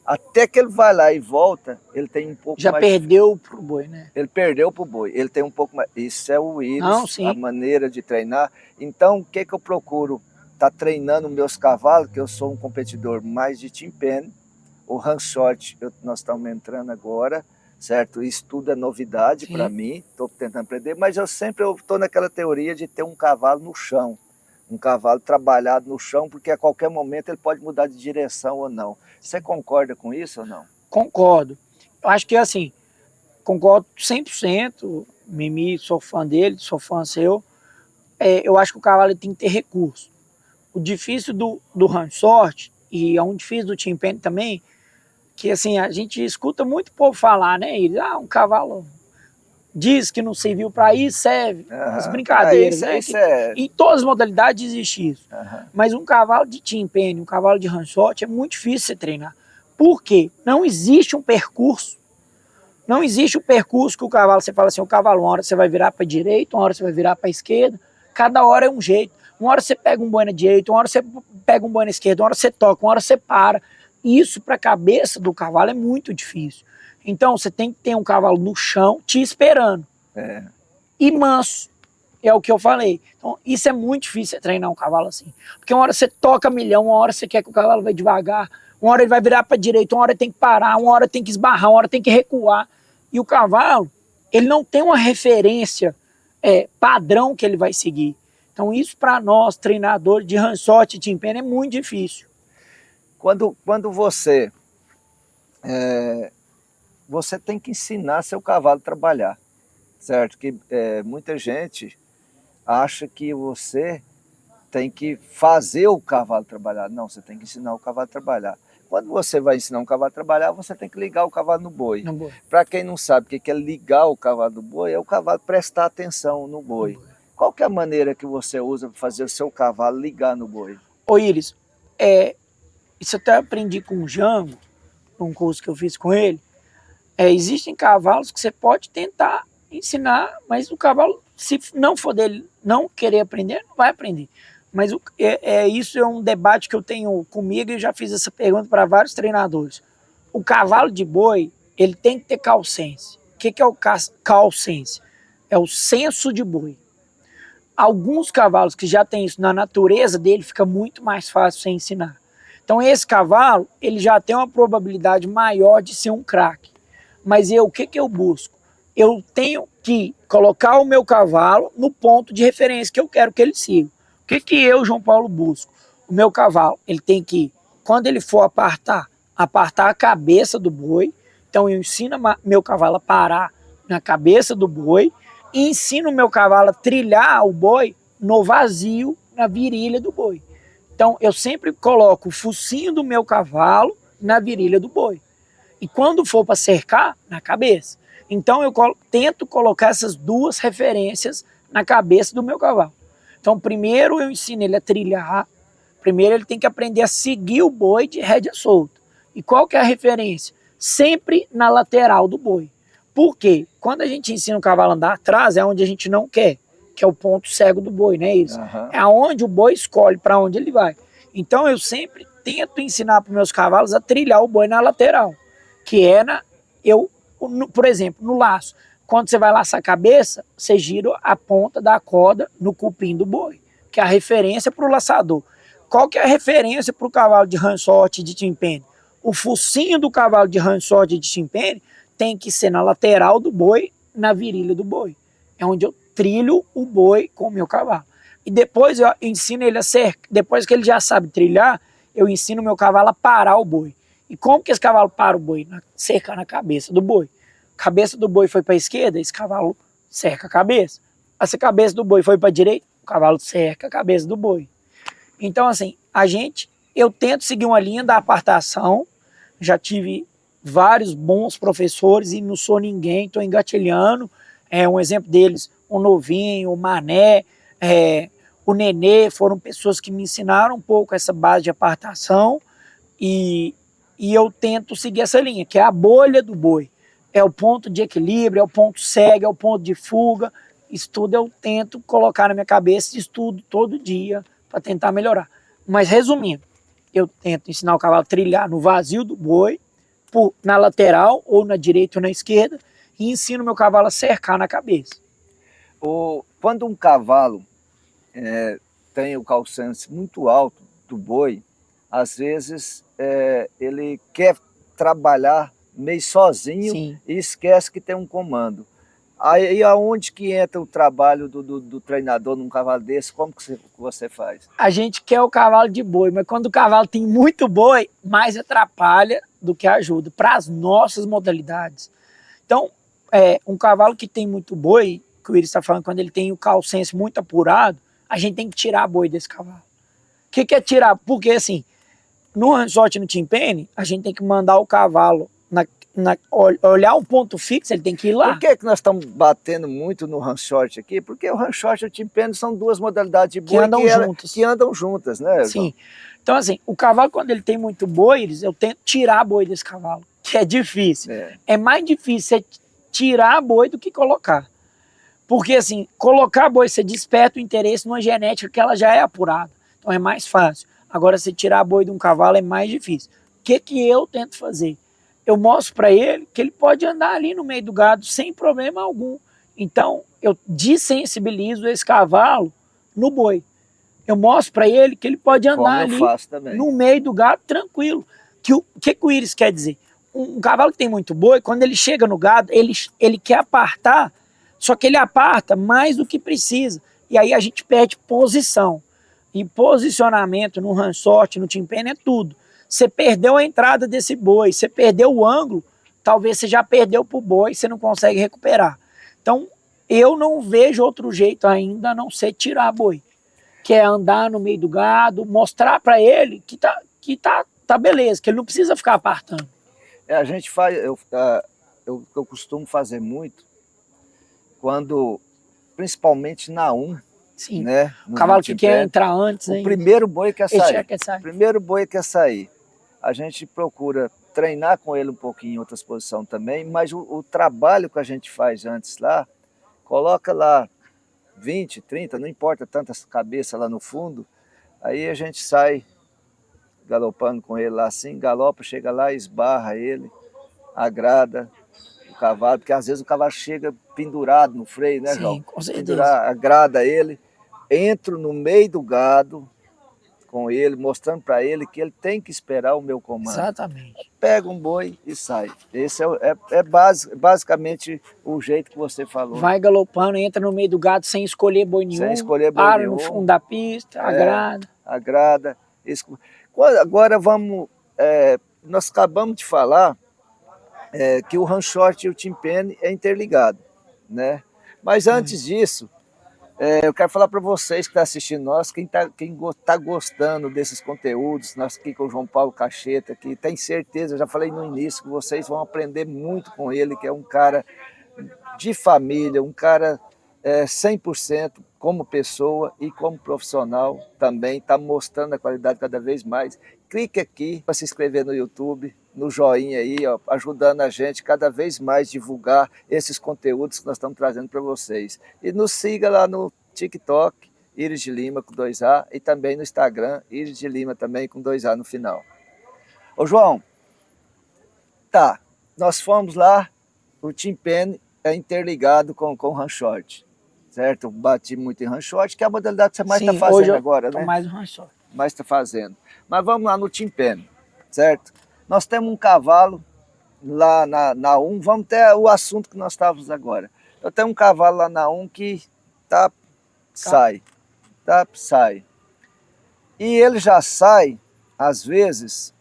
até que ele vai lá e volta, ele tem um pouco já mais... Já perdeu pro boi, né? Ele perdeu pro boi, ele tem um pouco mais... Isso é o Willis, a maneira de treinar. Então, o que eu procuro? Tá treinando meus cavalos, que eu sou um competidor mais de Tympani. O Ranchot, nós estamos entrando agora, certo? Isso tudo é novidade para mim, estou tentando aprender, mas eu estou naquela teoria de ter um cavalo no chão. Um cavalo trabalhado no chão, porque a qualquer momento ele pode mudar de direção ou não. Você concorda com isso ou não? Concordo. Eu acho que assim, concordo 100%. Mimi, sou fã dele, sou fã seu. Eu acho que o cavalo tem que ter recurso. O difícil do Ranchot, e é um difícil do Tympani também, que assim, a gente escuta muito povo falar, né? Um cavalo diz que não serviu para isso, serve. As brincadeiras, né? Em todas as modalidades existe isso. Mas um cavalo de Tympani, um cavalo de Ranchot é muito difícil você treinar. Por quê? Não existe um percurso. Não existe o percurso que o cavalo, você fala assim, o cavalo, uma hora você vai virar para a direita, uma hora você vai virar para a esquerda. Cada hora é um jeito. Uma hora você pega um boi na direita, uma hora você pega um boi na esquerda, uma hora você toca, uma hora você para. Isso para a cabeça do cavalo é muito difícil. Então você tem que ter um cavalo no chão te esperando. E manso. É o que eu falei. Então isso é muito difícil treinar um cavalo assim. Porque uma hora você toca milhão, uma hora você quer que o cavalo vá devagar, uma hora ele vai virar para a direita, uma hora ele tem que parar, uma hora tem que esbarrar, uma hora tem que recuar. E o cavalo, ele não tem uma referência padrão que ele vai seguir. Então isso para nós, treinadores de Ranchot e Tympani, é muito difícil. Quando você tem que ensinar seu cavalo a trabalhar, certo? Que muita gente acha que você tem que fazer o cavalo trabalhar. Não, você tem que ensinar o cavalo a trabalhar. Quando você vai ensinar um cavalo a trabalhar, você tem que ligar o cavalo no boi. Para quem não sabe o que é ligar o cavalo no boi, é o cavalo prestar atenção no boi. Qual que é a maneira que você usa para fazer o seu cavalo ligar no boi? Ô Iris, isso eu até aprendi com o Jango, num curso que eu fiz com ele. Existem cavalos que você pode tentar ensinar, mas o cavalo, se não for dele não querer aprender, não vai aprender. Mas isso é um debate que eu tenho comigo e já fiz essa pergunta para vários treinadores. O cavalo de boi, ele tem que ter calcense. O que é o calcense? É o senso de boi. Alguns cavalos que já têm isso na natureza dele, fica muito mais fácil você ensinar. Então esse cavalo, ele já tem uma probabilidade maior de ser um craque. Mas o que eu busco? Eu tenho que colocar o meu cavalo no ponto de referência que eu quero que ele siga. O que eu, João Paulo, busco? O meu cavalo, ele tem que, quando ele for apartar a cabeça do boi. Então eu ensino meu cavalo a parar na cabeça do boi e ensino o meu cavalo a trilhar o boi no vazio, na virilha do boi. Então eu sempre coloco o focinho do meu cavalo na virilha do boi. E quando for para cercar, na cabeça. Então eu tento colocar essas duas referências na cabeça do meu cavalo. Então primeiro eu ensino ele a trilhar, primeiro ele tem que aprender a seguir o boi de rédea solta. E qual que é a referência? Sempre na lateral do boi. Por quê? Quando a gente ensina o cavalo a andar atrás, é onde a gente não quer, que é o ponto cego do boi, né? Isso. É onde o boi escolhe para onde ele vai. Então eu sempre tento ensinar para os meus cavalos a trilhar o boi na lateral, que é por exemplo, no laço. Quando você vai laçar a cabeça, você gira a ponta da corda no cupim do boi, que é a referência para o laçador. Qual que é a referência para o cavalo de Ranchot e de Tympani? O focinho do cavalo de Ranchot e de Tympani tem que ser na lateral do boi, na virilha do boi. É onde eu trilho o boi com o meu cavalo. E depois eu ensino ele a cercar, depois que ele já sabe trilhar, eu ensino o meu cavalo a parar o boi. E como que esse cavalo para o boi? Cercando a cabeça do boi. A cabeça do boi foi para a esquerda, esse cavalo cerca a cabeça. Essa cabeça do boi foi para a direita, o cavalo cerca a cabeça do boi. Então, assim, eu tento seguir uma linha da apartação, já tive vários bons professores e não sou ninguém, estou engatilhando. Um exemplo deles, o Novinho, o Mané, o Nenê, foram pessoas que me ensinaram um pouco essa base de apartação e eu tento seguir essa linha, que é a bolha do boi. É o ponto de equilíbrio, é o ponto cego, é o ponto de fuga. Isso tudo eu tento colocar na minha cabeça, estudo todo dia para tentar melhorar. Mas resumindo, eu tento ensinar o cavalo a trilhar no vazio do boi, na lateral, ou na direita ou na esquerda, e ensino meu cavalo a cercar na cabeça. Quando um cavalo tem o calçante muito alto do boi, às vezes ele quer trabalhar meio sozinho. Sim. E esquece que tem um comando. Aí aonde que entra o trabalho do treinador num cavalo desse? Como que você faz? A gente quer o cavalo de boi, mas quando o cavalo tem muito boi, mais atrapalha do que ajuda, para as nossas modalidades. Então, um cavalo que tem muito boi, que o Iris está falando, quando ele tem o calcense muito apurado, a gente tem que tirar boi desse cavalo. O que é tirar? Porque assim, no ranchote, no timpene, a gente tem que mandar o cavalo olhar um ponto fixo, ele tem que ir lá. Por que nós estamos batendo muito no ranchote aqui? Porque o ranchote e o timpene são duas modalidades de boi que andam juntas, né? Sim. Então, assim, o cavalo, quando ele tem muito boi, eu tento tirar boi desse cavalo, que é difícil. É mais difícil você tirar boi do que colocar. Porque, assim, colocar boi, você desperta o interesse numa genética que ela já é apurada. Então, é mais fácil. Agora, você tirar boi de um cavalo é mais difícil. O que eu tento fazer? Eu mostro para ele que ele pode andar ali no meio do gado sem problema algum. Então, eu desensibilizo esse cavalo no boi. Eu mostro para ele que ele pode andar ali no meio do gado tranquilo. O que o Iris quer dizer? Um cavalo que tem muito boi, quando ele chega no gado, ele quer apartar, só que ele aparta mais do que precisa. E aí a gente perde posição. E posicionamento no ranchote, no timpene, é tudo. Você perdeu a entrada desse boi, você perdeu o ângulo, talvez você já perdeu para o boi, você não consegue recuperar. Então, eu não vejo outro jeito ainda a não ser tirar boi, que é andar no meio do gado, mostrar para ele que tá beleza, que ele não precisa ficar apartando. A gente faz, eu costumo fazer muito, principalmente na Sim, né? O cavalo que quer entrar antes. O primeiro boi quer sair. O primeiro boi quer sair. A gente procura treinar com ele um pouquinho em outras posições também, mas o trabalho que a gente faz antes lá, coloca lá 20, 30, não importa tantas cabeças lá no fundo, aí a gente sai galopando com ele lá assim, galopa, chega lá, esbarra ele, agrada o cavalo, porque às vezes o cavalo chega pendurado no freio, né, João? Sim, com certeza. Agrada ele, entro no meio do gado com ele, mostrando para ele que ele tem que esperar o meu comando. Exatamente. Pega um boi e sai. Esse basicamente o jeito que você falou. Vai galopando, entra no meio do gado sem escolher boi nenhum. Sem escolher boi para nenhum. No fundo da pista, agrada. Agrada. Agora vamos... nós acabamos de falar que o ranchote e o timpene é interligado, né? Mas antes disso, eu quero falar para vocês que estão assistindo nós, quem tá gostando desses conteúdos, nós aqui com o João Paulo Cacheta, que tem certeza, eu já falei no início, que vocês vão aprender muito com ele, que é um cara de família, um cara 100% como pessoa e como profissional também, está mostrando a qualidade cada vez mais. Clique aqui para se inscrever no YouTube, no joinha aí, ó, ajudando a gente cada vez mais divulgar esses conteúdos que nós estamos trazendo para vocês. E nos siga lá no TikTok, Iris de Lima com 2A, e também no Instagram, Iris de Lima também com 2A no final. Ô João, tá, nós fomos lá, o timpene é interligado com o ranchote, certo? Eu bati muito em ranchote, que é a modalidade que você mais está fazendo hoje agora, né? Mais ranchote. Mais está fazendo. Mas vamos lá no timpene, certo? Nós temos um cavalo lá na vamos ter o assunto que nós estávamos agora. Eu tenho um cavalo lá na que tap, sai, tap, sai. E ele já sai, às vezes,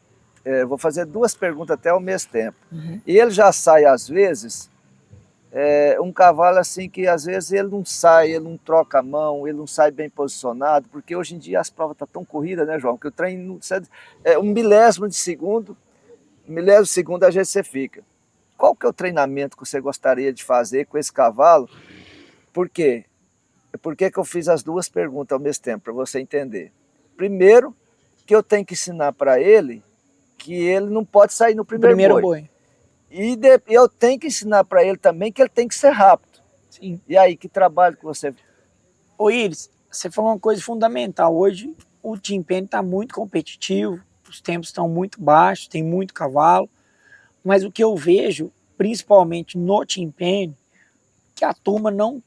vou fazer duas perguntas até ao mesmo tempo. E ele já sai, às vezes, um cavalo assim que às vezes ele não sai, ele não troca a mão, ele não sai bem posicionado, porque hoje em dia as provas estão tão corridas, né, João? Que o trem, um milésimo de segundo às vezes você fica. Qual que é o treinamento que você gostaria de fazer com esse cavalo? Por quê? Por que eu fiz as duas perguntas ao mesmo tempo, para você entender? Primeiro, que eu tenho que ensinar para ele que ele não pode sair no primeiro boi. E eu tenho que ensinar para ele também que ele tem que ser rápido. Sim. E aí, que trabalho que você... Ô Iris, você falou uma coisa fundamental. Hoje o Tim Penny está muito competitivo, os tempos estão muito baixos, tem muito cavalo. Mas o que eu vejo, principalmente no Tim Penny, que a turma não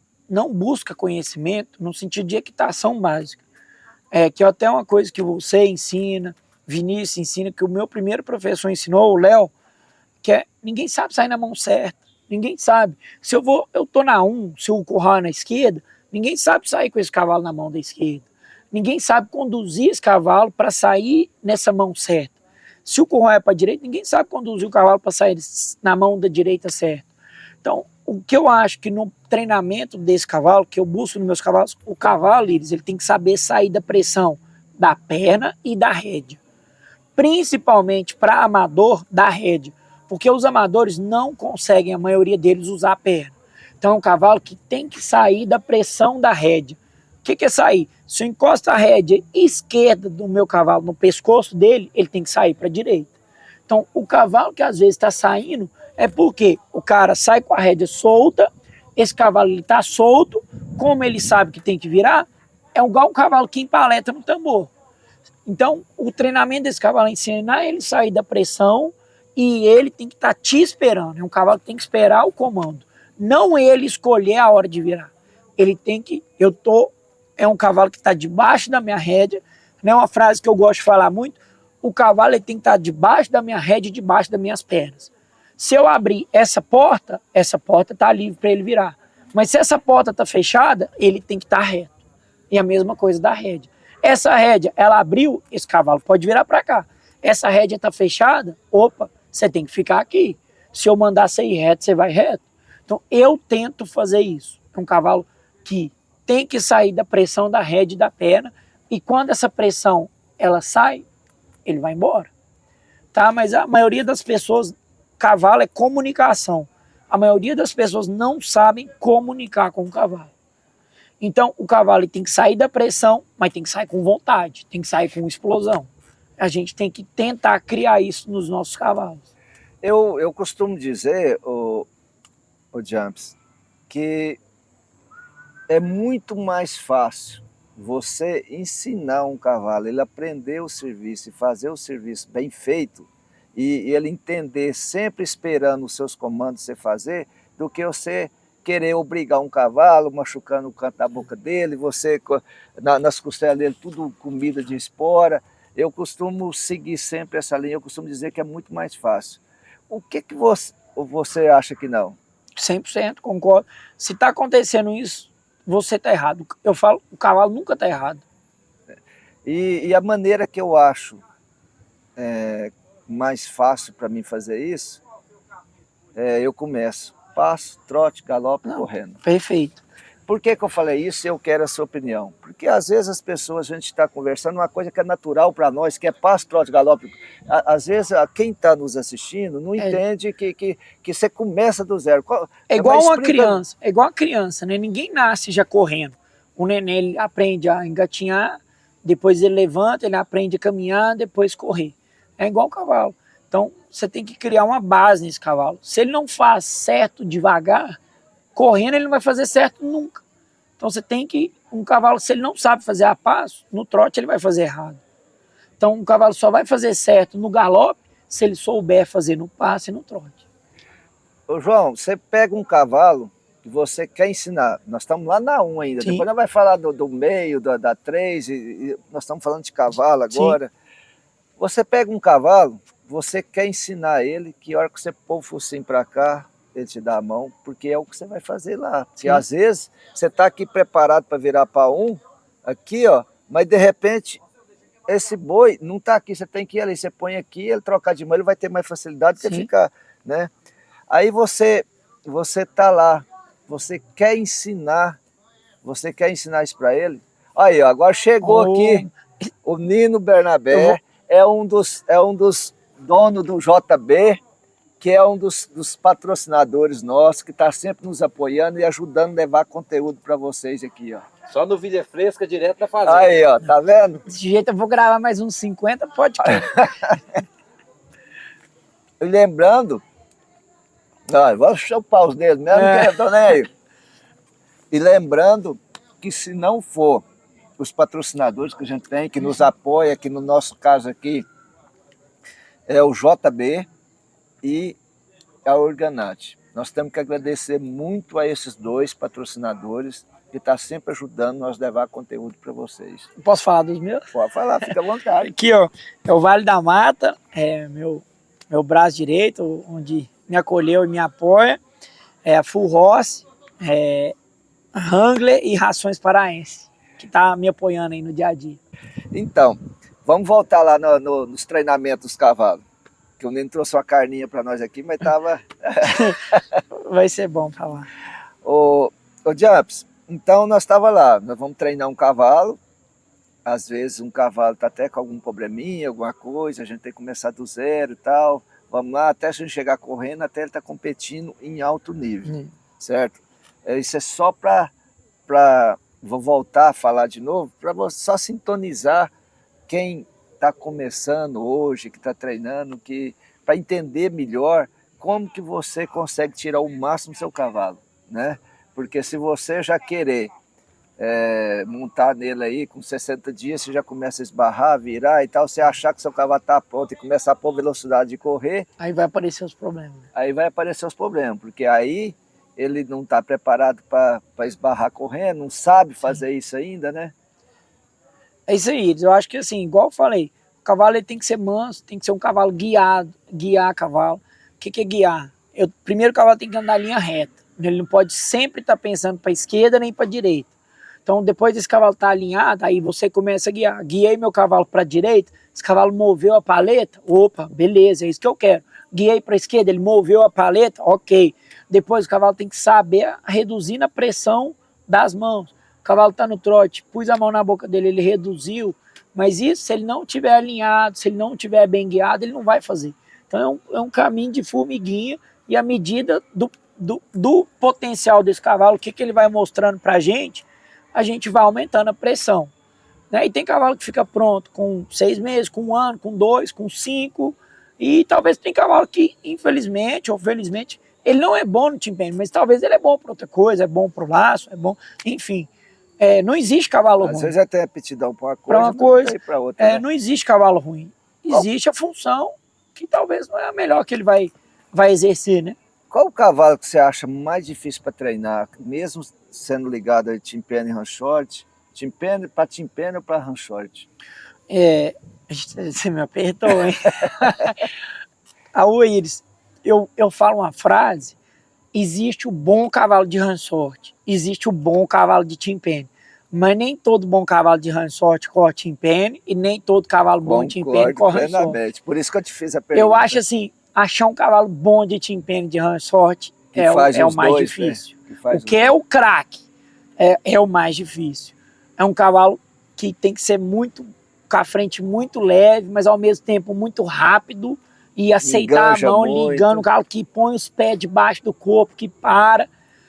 busca conhecimento no sentido de equitação básica. Que é até uma coisa que você ensina, Vinícius ensina, que o meu primeiro professor ensinou, o Léo, que ninguém sabe sair na mão certa, ninguém sabe. Se eu tô na 1, se o curral é na esquerda, ninguém sabe sair com esse cavalo na mão da esquerda. Ninguém sabe conduzir esse cavalo para sair nessa mão certa. Se o curral é para a direita, ninguém sabe conduzir o cavalo para sair na mão da direita certa. Então, o que eu acho que no treinamento desse cavalo, que eu busco nos meus cavalos, o cavalo, ele tem que saber sair da pressão da perna e da rédea. Principalmente para amador, da rédea. Porque os amadores não conseguem, a maioria deles, usar a perna. Então é um cavalo que tem que sair da pressão da rédea. O que é sair? Se eu encosto a rédea esquerda do meu cavalo no pescoço dele, ele tem que sair para a direita. Então o cavalo que às vezes está saindo é porque o cara sai com a rédea solta, esse cavalo está solto, como ele sabe que tem que virar, é igual um cavalo que empaleta no tambor. Então o treinamento desse cavalo é ensinar ele a sair da pressão e ele tem que estar te esperando. É um cavalo que tem que esperar o comando. Não ele escolher a hora de virar. Ele tem que... É um cavalo que está debaixo da minha rédea. Não é uma frase que eu gosto de falar muito. O cavalo ele tem que estar debaixo da minha rédea e debaixo das minhas pernas. Se eu abrir essa porta está livre para ele virar. Mas se essa porta está fechada, ele tem que estar reto. E a mesma coisa da rédea. Essa rédea, ela abriu, esse cavalo pode virar para cá. Essa rédea está fechada, opa, você tem que ficar aqui. Se eu mandar você ir reto, você vai reto. Então eu tento fazer isso. É um cavalo que tem que sair da pressão da rédea e da perna, e quando essa pressão ela sai, ele vai embora. Tá? Mas a maioria das pessoas, cavalo é comunicação. A maioria das pessoas não sabem comunicar com o cavalo. Então o cavalo ele tem que sair da pressão, mas tem que sair com vontade, tem que sair com explosão. A gente tem que tentar criar isso nos nossos cavalos. Eu costumo dizer, o Jumps, que é muito mais fácil você ensinar um cavalo, ele aprender o serviço e fazer o serviço bem feito, e ele entender sempre esperando os seus comandos você fazer, do que você querer obrigar um cavalo, machucando o canto da boca dele, você nas costelas dele tudo comida de espora. Eu costumo seguir sempre essa linha, eu costumo dizer que é muito mais fácil. O que você acha que não? 100% concordo. Se está acontecendo isso, você está errado. Eu falo, o cavalo nunca está errado. E a maneira que eu acho mais fácil para mim fazer isso, eu começo passo, trote, galope, correndo. Perfeito. Por que eu falei isso e eu quero a sua opinião? Porque às vezes as pessoas, a gente está conversando uma coisa que é natural para nós, que é passo, trote, galope. Às vezes quem está nos assistindo não entende que você começa do zero. É igual uma criança, né? Ninguém nasce já correndo. O neném ele aprende a engatinhar, depois ele levanta, ele aprende a caminhar, depois correr. É igual o cavalo. Então você tem que criar uma base nesse cavalo. Se ele não faz certo devagar, correndo ele não vai fazer certo nunca. Então você tem que, um cavalo, se ele não sabe fazer a passo, no trote ele vai fazer errado. Então um cavalo só vai fazer certo no galope se ele souber fazer no passo e no trote. Ô João, você pega um cavalo que você quer ensinar, nós estamos lá na 1 ainda, Sim. Depois nós vamos falar do meio, da 3, e nós estamos falando de cavalo agora. Sim. Você pega um cavalo, você quer ensinar ele que a hora que você pôr o focinho para cá, ele te dá a mão, porque é o que você vai fazer lá. Porque Sim. às vezes você está aqui preparado para virar para um, aqui, ó, mas de repente esse boi não está aqui, você tem que ir ali, você põe aqui, ele trocar de mão, ele vai ter mais facilidade do que ficar, né? Aí você está lá, você quer ensinar isso para ele. Aí, ó, agora chegou aqui o Nino Bernabé, é um dos donos do JB, que é um dos patrocinadores nossos, que está sempre nos apoiando e ajudando a levar conteúdo para vocês aqui, ó. Só no Vida Fresca, direto da fazenda. Aí, ó, tá vendo? Desse jeito eu vou gravar mais uns 50 podcasts. E lembrando, vou chupar os dedos mesmo, que eu tô nem aí. E lembrando que se não for os patrocinadores que a gente tem, que nos apoia, que no nosso caso aqui é o JB e a Organate. Nós temos que agradecer muito a esses dois patrocinadores que estão sempre ajudando nós a levar conteúdo para vocês. Posso falar dos meus? Pode falar, fica à vontade. Aqui, ó, é o Vale da Mata, é meu braço direito, onde me acolheu e me apoia. É a Full Ross, Wrangler e Rações Paraense, que tá me apoiando aí no dia a dia. Então, vamos voltar lá nos treinamentos dos cavalos. Que o Nino trouxe uma carninha para nós aqui, mas tava... Vai ser bom para lá. Ô Jumps, então nós estava lá, nós vamos treinar um cavalo, às vezes um cavalo está até com algum probleminha, alguma coisa, a gente tem que começar do zero e tal, vamos lá, até a gente chegar correndo, até ele estar competindo em alto nível, certo? Isso é só vou voltar a falar de novo, para você só sintonizar quem está começando hoje, que está treinando, para entender melhor como que você consegue tirar o máximo do seu cavalo, né? Porque se você já querer montar nele aí, com 60 dias, você já começa a esbarrar, virar e tal, você achar que seu cavalo está pronto e começar a pôr velocidade de correr... Aí vai aparecer os problemas. Aí vai aparecer os problemas, porque aí ele não está preparado para esbarrar correndo, não sabe fazer isso ainda, né? É isso aí, eu acho que assim, igual eu falei, o cavalo ele tem que ser manso, tem que ser um cavalo guiado, guiar cavalo. O que é guiar? Primeiro o cavalo tem que andar em linha reta, ele não pode sempre estar pensando para a esquerda nem para a direita. Então depois desse cavalo estar alinhado, aí você começa a guiar. Guiei meu cavalo para a direita, esse cavalo moveu a paleta, opa, beleza, é isso que eu quero. Guiei para a esquerda, ele moveu a paleta, ok. Depois o cavalo tem que saber reduzir na pressão das mãos. O cavalo está no trote, pus a mão na boca dele, ele reduziu, mas isso, se ele não estiver alinhado, se ele não estiver bem guiado, ele não vai fazer. Então é um caminho de formiguinha e a medida do potencial desse cavalo, o que ele vai mostrando para a gente vai aumentando a pressão. Né? E tem cavalo que fica pronto com 6 meses, com 1 ano, com 2, com 5, e talvez tem cavalo que, infelizmente ou felizmente, ele não é bom no timpene, mas talvez ele é bom para outra coisa, é bom para o laço, é bom, enfim. Não existe cavalo ruim. Às vezes até aptidão para uma coisa, para outra. Né? Não existe cavalo ruim. Existe a função que talvez não é a melhor que ele vai exercer, né? Qual o cavalo que você acha mais difícil para treinar, mesmo sendo ligado a timpene e ranchote? Para timpene ou para ranchote? Você me apertou, hein? Iris, eu falo uma frase: existe o bom cavalo de ranchote, existe o bom cavalo de timpene, mas nem todo bom cavalo de ranchote corre timpene e nem todo cavalo bom de timpene corre ranchote. Por isso que eu te fiz a pergunta. Eu acho assim, achar um cavalo bom de timpene e de ranchote é o mais difícil. O que é o craque é o mais difícil. É um cavalo que tem que ser muito, com a frente muito leve, mas ao mesmo tempo muito rápido, e aceitar a mão, ligando, o cavalo que põe os pés debaixo do corpo, que para.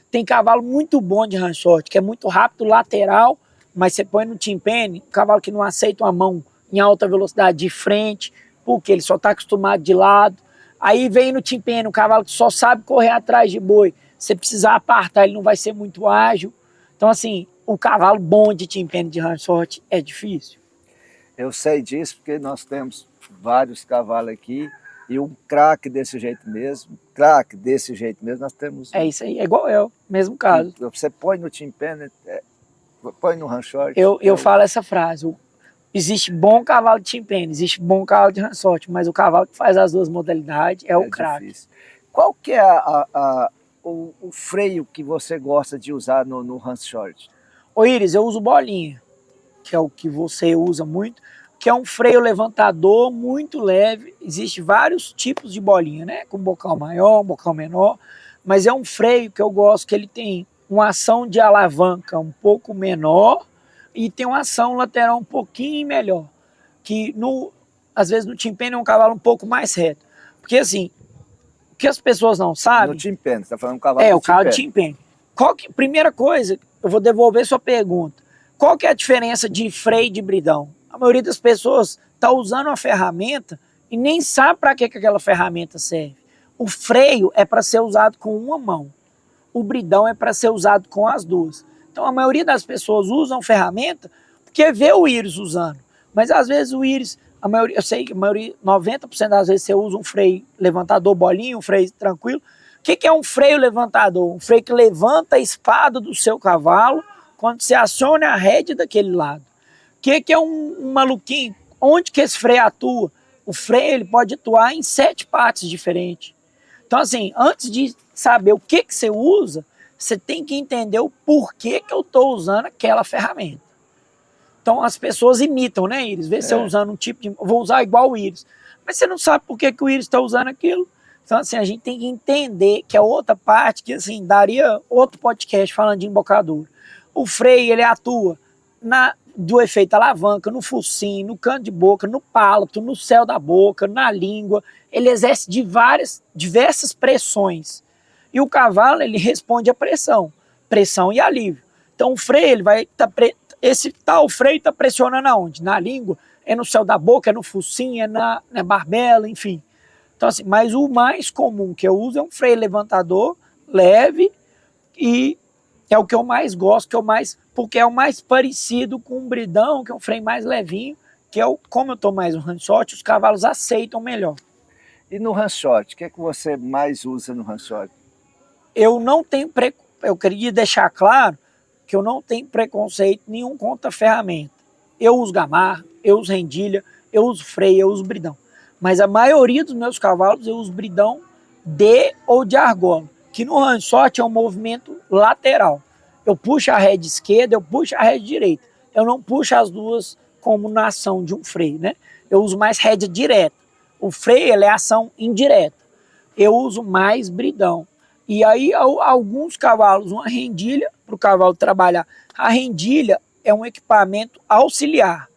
Tem cavalo muito bom de ranchote, que é muito rápido, lateral, mas você põe no timpene, cavalo que não aceita uma mão em alta velocidade de frente, porque ele só está acostumado de lado. Aí vem no timpene, um cavalo que só sabe correr atrás de boi, se precisar apartar, ele não vai ser muito ágil. Então, assim, um cavalo bom de timpene de ranchote é difícil. Eu sei disso porque nós temos vários cavalos aqui, e um craque desse jeito mesmo, nós temos... É isso aí, é igual eu, mesmo caso. Você põe no timpene, põe no ranchote... Eu falo essa frase: existe bom cavalo de timpene, existe bom cavalo de ranchote, mas o cavalo que faz as duas modalidades é o craque. Qual que é o freio que você gosta de usar no Hans Short? Ô Iris, eu uso bolinha, que é o que você usa muito, que é um freio levantador muito leve. Existem vários tipos de bolinha, né? Com bocal maior, um bocal menor, mas é um freio que eu gosto, que ele tem uma ação de alavanca um pouco menor e tem uma ação lateral um pouquinho melhor, que às vezes no Tim-Penny é um cavalo um pouco mais reto. Porque assim, o que as pessoas não sabem... No Tim-Penny, você está falando do cavalo o cavalo de Tim-Penny. Primeira coisa, eu vou devolver sua pergunta. Qual que é a diferença de freio e de bridão? A maioria das pessoas está usando uma ferramenta e nem sabe para que aquela ferramenta serve. O freio é para ser usado com uma mão. O bridão é para ser usado com as duas. Então a maioria das pessoas usam ferramenta porque vê o Iris usando. Mas às vezes o Iris, eu sei que a maioria, 90% das vezes você usa um freio levantador bolinho, um freio tranquilo. O que é um freio levantador? Um freio que levanta a espada do seu cavalo quando você aciona a rédea daquele lado. O que é um maluquinho? Onde que esse freio atua? O freio ele pode atuar em 7 partes diferentes. Então assim, antes de saber o que você usa, você tem que entender o porquê que eu estou usando aquela ferramenta. Então as pessoas imitam, né, Iris? Vê se eu usando um tipo de... Vou usar igual o Iris. Mas você não sabe por que o Iris está usando aquilo. Então, assim, a gente tem que entender que é outra parte que, assim, daria outro podcast falando de embocadura. O freio, ele atua do efeito alavanca, no focinho, no canto de boca, no palato, no céu da boca, na língua. Ele exerce diversas pressões. E o cavalo, ele responde à pressão e alívio. Então, o freio, ele vai... Esse tal freio está pressionando aonde? Na língua, é no céu da boca, é no focinho, é na barbela, enfim. Então, assim, mas o mais comum que eu uso é um freio levantador leve e é o que eu mais gosto, porque é o mais parecido com um bridão, que é um freio mais levinho, que como eu estou mais no Hans Short, os cavalos aceitam melhor. E no Hans Short, o que é que você mais usa no Hans Short? Eu não tenho, eu queria deixar claro que eu não tenho preconceito nenhum contra a ferramenta. Eu uso gamarra, eu uso rendilha, eu uso freio, eu uso bridão. Mas a maioria dos meus cavalos eu uso bridão ou de argola, que no Hans Short é um movimento lateral. Eu puxo a rédea esquerda, eu puxo a rédea direita. Eu não puxo as duas como na ação de um freio, né? Eu uso mais rédea direta. O freio ele é ação indireta. Eu uso mais bridão. E aí alguns cavalos, uma rendilha para o cavalo trabalhar. A rendilha é um equipamento auxiliar.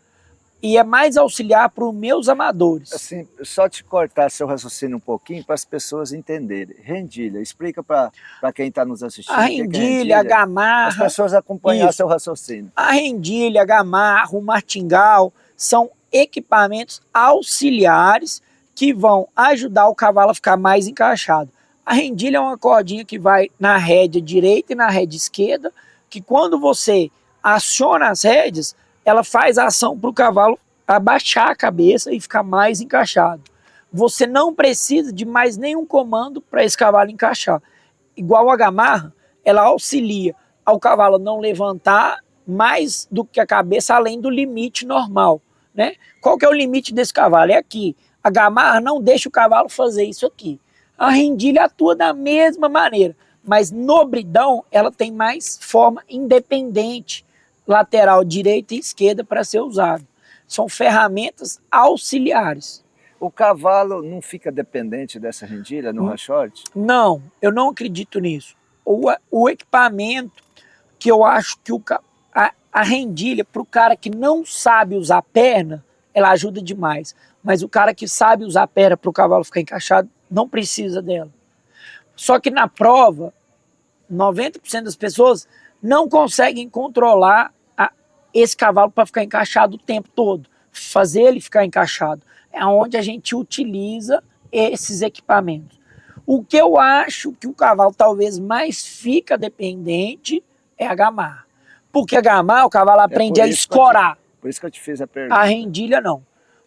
E é mais auxiliar para os meus amadores. Assim, só te cortar seu raciocínio um pouquinho para as pessoas entenderem. Rendilha, explica para quem está nos assistindo. A rendilha, a gamarra... As pessoas acompanhar seu raciocínio. A rendilha, a gamarra, o martingal são equipamentos auxiliares que vão ajudar o cavalo a ficar mais encaixado. A rendilha é uma cordinha que vai na rédea direita e na rédea esquerda, que quando você aciona as rédeas, ela faz a ação para o cavalo abaixar a cabeça e ficar mais encaixado. Você não precisa de mais nenhum comando para esse cavalo encaixar. Igual a gamarra, ela auxilia ao cavalo não levantar mais do que a cabeça além do limite normal, né? Qual que é o limite desse cavalo? É aqui. A gamarra não deixa o cavalo fazer isso aqui. A rendilha atua da mesma maneira, mas no bridão ela tem mais forma independente, lateral direita e esquerda para ser usado. São ferramentas auxiliares. O cavalo não fica dependente dessa rendilha no Hans Short? Não, eu não acredito nisso. O equipamento que eu acho que a rendilha, para o cara que não sabe usar a perna, ela ajuda demais. Mas o cara que sabe usar a perna para o cavalo ficar encaixado, não precisa dela. Só que na prova, 90% das pessoas não conseguem controlar esse cavalo para ficar encaixado o tempo todo. Fazer ele ficar encaixado. É onde a gente utiliza esses equipamentos. O que eu acho que o cavalo talvez mais fica dependente é a gamarra. Porque a gamarra, o cavalo aprende a escorar. Por isso que eu te fiz a pergunta. A rendilha não.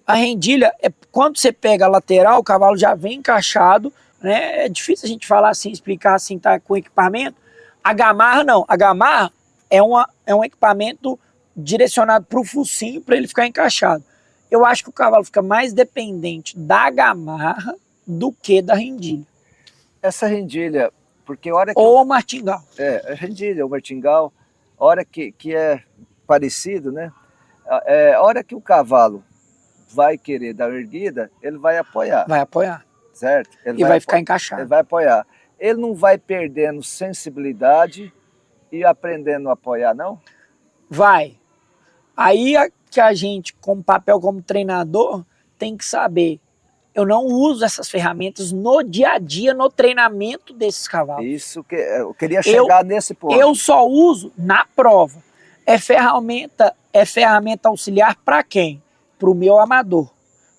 A rendilha, quando você pega a lateral, o cavalo já vem encaixado, né? É difícil a gente falar assim, explicar assim, tá com equipamento. A gamarra não. A gamarra é um equipamento direcionado para o focinho, para ele ficar encaixado. Eu acho que o cavalo fica mais dependente da gamarra do que da rendilha. Essa rendilha, porque a hora que... Ou martingale. A rendilha, o martingale, a hora que é parecido, né? A hora que o cavalo vai querer dar uma erguida, ele vai apoiar. Vai apoiar. Certo? E vai ficar encaixado. Ele vai apoiar. Ele não vai perdendo sensibilidade e aprendendo a apoiar, não? Vai. Aí que a gente, como papel como treinador, tem que saber. Eu não uso essas ferramentas no dia a dia, no treinamento desses cavalos. Isso que eu queria chegar nesse ponto. Eu só uso na prova. É ferramenta auxiliar para quem? Para o meu amador.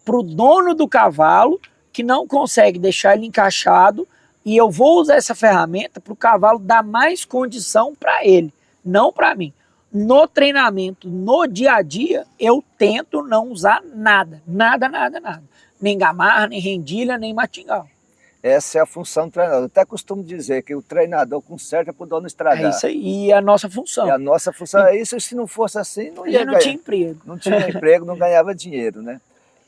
Para o dono do cavalo, que não consegue deixar ele encaixado, e eu vou usar essa ferramenta para o cavalo dar mais condição para ele, não para mim. No treinamento, no dia a dia, eu tento não usar nada. Nada. Nem gamarra, nem rendilha, nem martingale. Essa é a função do treinador. Eu até costumo dizer que o treinador conserta para o dono estragar. É isso aí, e é a nossa função. E a nossa função é isso, e se não fosse assim, não ia não tinha emprego. Não tinha emprego, não ganhava dinheiro, né?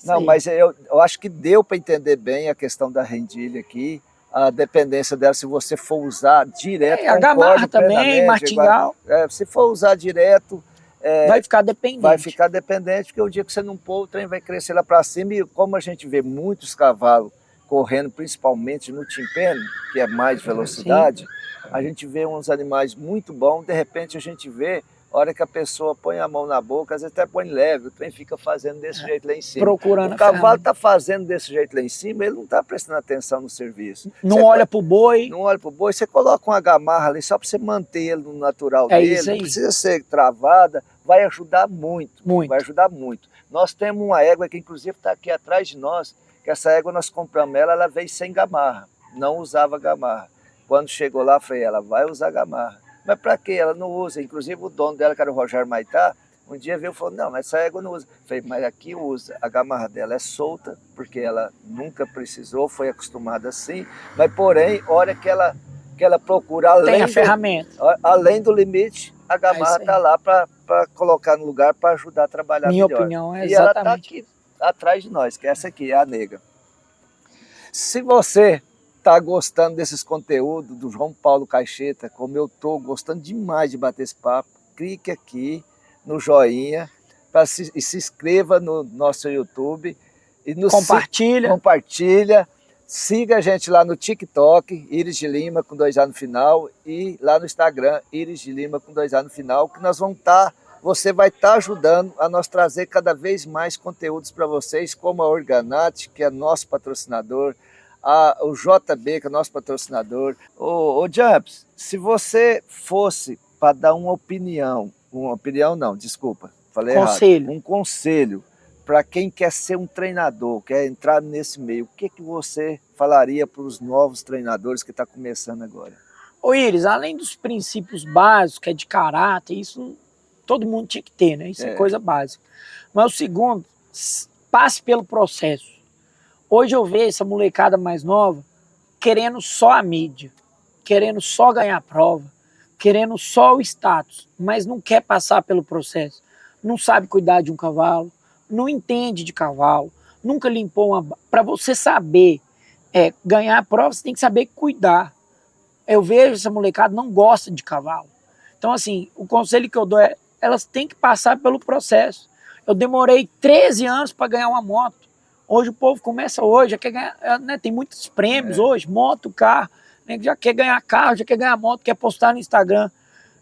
Não, Sim. mas eu acho que deu para entender bem a questão da rendilha aqui, a dependência dela, se você for usar direto. A gamarra também, martingale. Se for usar direto... vai ficar dependente. Vai ficar dependente, porque o dia que você não pôr, o trem vai crescer lá para cima, e como a gente vê muitos cavalos correndo, principalmente no timpene, que é mais velocidade, a gente vê uns animais muito bons, de repente a gente vê, a hora que a pessoa põe a mão na boca, às vezes até põe leve, o trem fica fazendo desse jeito lá em cima. Procurando o cavalo está fazendo desse jeito lá em cima, ele não está prestando atenção no serviço. Não olha para o boi. Não olha para o boi, você coloca uma gamarra ali só para você manter ele no natural dele, isso aí. Não precisa ser travada, vai ajudar muito. Vai ajudar muito. Nós temos uma égua que inclusive está aqui atrás de nós, que essa égua nós compramos ela veio sem gamarra, não usava gamarra. Quando chegou lá, eu falei, ela vai usar gamarra. Mas para quê? Ela não usa. Inclusive o dono dela, que era o Rogério Maitá, um dia veio e falou, não, mas essa égua não usa. Eu falei, mas aqui usa. A gamarra dela é solta, porque ela nunca precisou, foi acostumada assim. Mas porém, a hora que ela procura, além do limite, a gamarra está lá para colocar no lugar, para ajudar a trabalhar melhor. Minha opinião é exatamente. E ela está aqui atrás de nós, que essa aqui é a nega. Se você está gostando desses conteúdos do João Paulo Caixeta, como eu estou gostando demais de bater esse papo, clique aqui no joinha e se inscreva no nosso YouTube. E compartilha. Siga a gente lá no TikTok, Iris de Lima com 2A no final, e lá no Instagram, Iris de Lima com 2A no final, que nós vamos estar... Você vai estar ajudando a nós trazer cada vez mais conteúdos para vocês, como a Organat, que é nosso patrocinador, o JB, que é nosso patrocinador. Ô Jumps, se você fosse para dar uma opinião não, desculpa, falei errado. Um conselho para quem quer ser um treinador, quer entrar nesse meio, o que você falaria para os novos treinadores que estão começando agora? Ô Iris, além dos princípios básicos, que é de caráter, isso todo mundo tinha que ter, né? Isso é coisa básica. Mas o segundo, passe pelo processo. Hoje eu vejo essa molecada mais nova querendo só a mídia, querendo só ganhar prova, querendo só o status, mas não quer passar pelo processo. Não sabe cuidar de um cavalo, não entende de cavalo, nunca limpou uma... Para você saber ganhar a prova, você tem que saber cuidar. Eu vejo essa molecada não gosta de cavalo. Então, assim, o conselho que eu dou é elas têm que passar pelo processo. Eu demorei 13 anos para ganhar uma moto. Hoje o povo começa hoje, já quer ganhar, né, tem muitos prêmios hoje, moto, carro, né, já quer ganhar carro, já quer ganhar moto, quer postar no Instagram.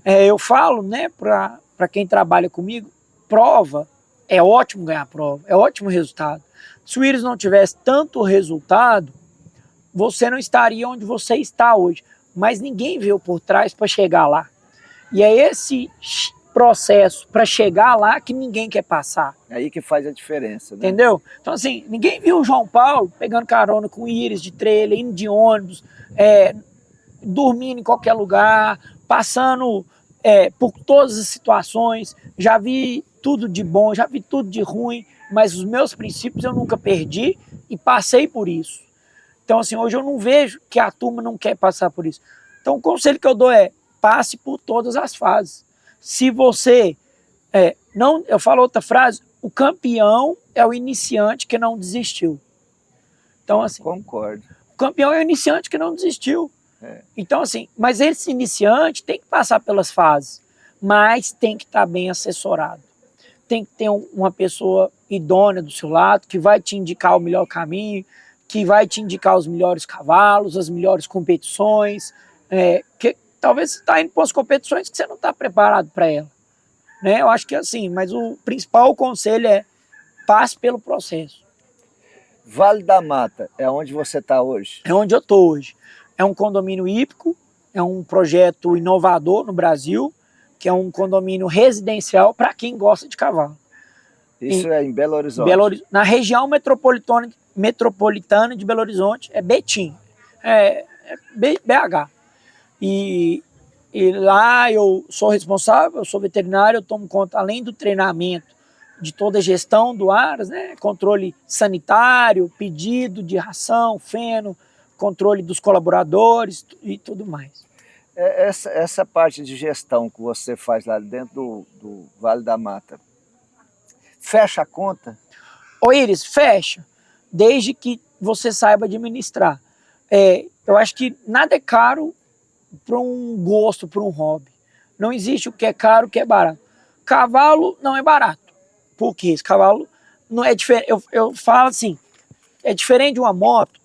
Eu falo, né, para quem trabalha comigo, prova, é ótimo ganhar prova, é ótimo resultado. Se o Iris não tivesse tanto resultado, você não estaria onde você está hoje. Mas ninguém veio por trás para chegar lá. E é esse processo para chegar lá que ninguém quer passar. É aí que faz a diferença, né? Entendeu? Então, assim, ninguém viu o João Paulo pegando carona com o Iris de trailer, indo de ônibus, dormindo em qualquer lugar, passando por todas as situações. Já vi tudo de bom, já vi tudo de ruim, mas os meus princípios eu nunca perdi e passei por isso. Então, assim, hoje eu não vejo que a turma não quer passar por isso. Então, o conselho que eu dou é passe por todas as fases. Se você eu falo outra frase, o campeão é o iniciante que não desistiu. Então, assim, concordo. O campeão é o iniciante que não desistiu. Então, assim, mas esse iniciante tem que passar pelas fases, mas tem que estar bem assessorado. Tem que ter uma pessoa idônea do seu lado, que vai te indicar o melhor caminho, que vai te indicar os melhores cavalos, as melhores competições, que talvez você está indo para as competições que você não está preparado para ela. Né? Eu acho que é assim, mas o principal conselho é passe pelo processo. Vale da Mata é onde você está hoje? É onde eu estou hoje. É um condomínio hípico, é um projeto inovador no Brasil, que é um condomínio residencial para quem gosta de cavalo. Isso é em Belo Horizonte? Na região metropolitana de Belo Horizonte, é Betim, BH. E lá eu sou responsável, eu sou veterinário, eu tomo conta, além do treinamento, de toda a gestão do Aras, né? Controle sanitário, pedido de ração, feno, controle dos colaboradores e tudo mais. Essa parte de gestão que você faz lá dentro do Vale da Mata, fecha a conta? Ô Iris, fecha, desde que você saiba administrar. Eu acho que nada é caro para um gosto, para um hobby. Não existe o que é caro, o que é barato. Cavalo não é barato. Por quê? Esse cavalo não é diferente. Eu falo assim, é diferente de uma moto,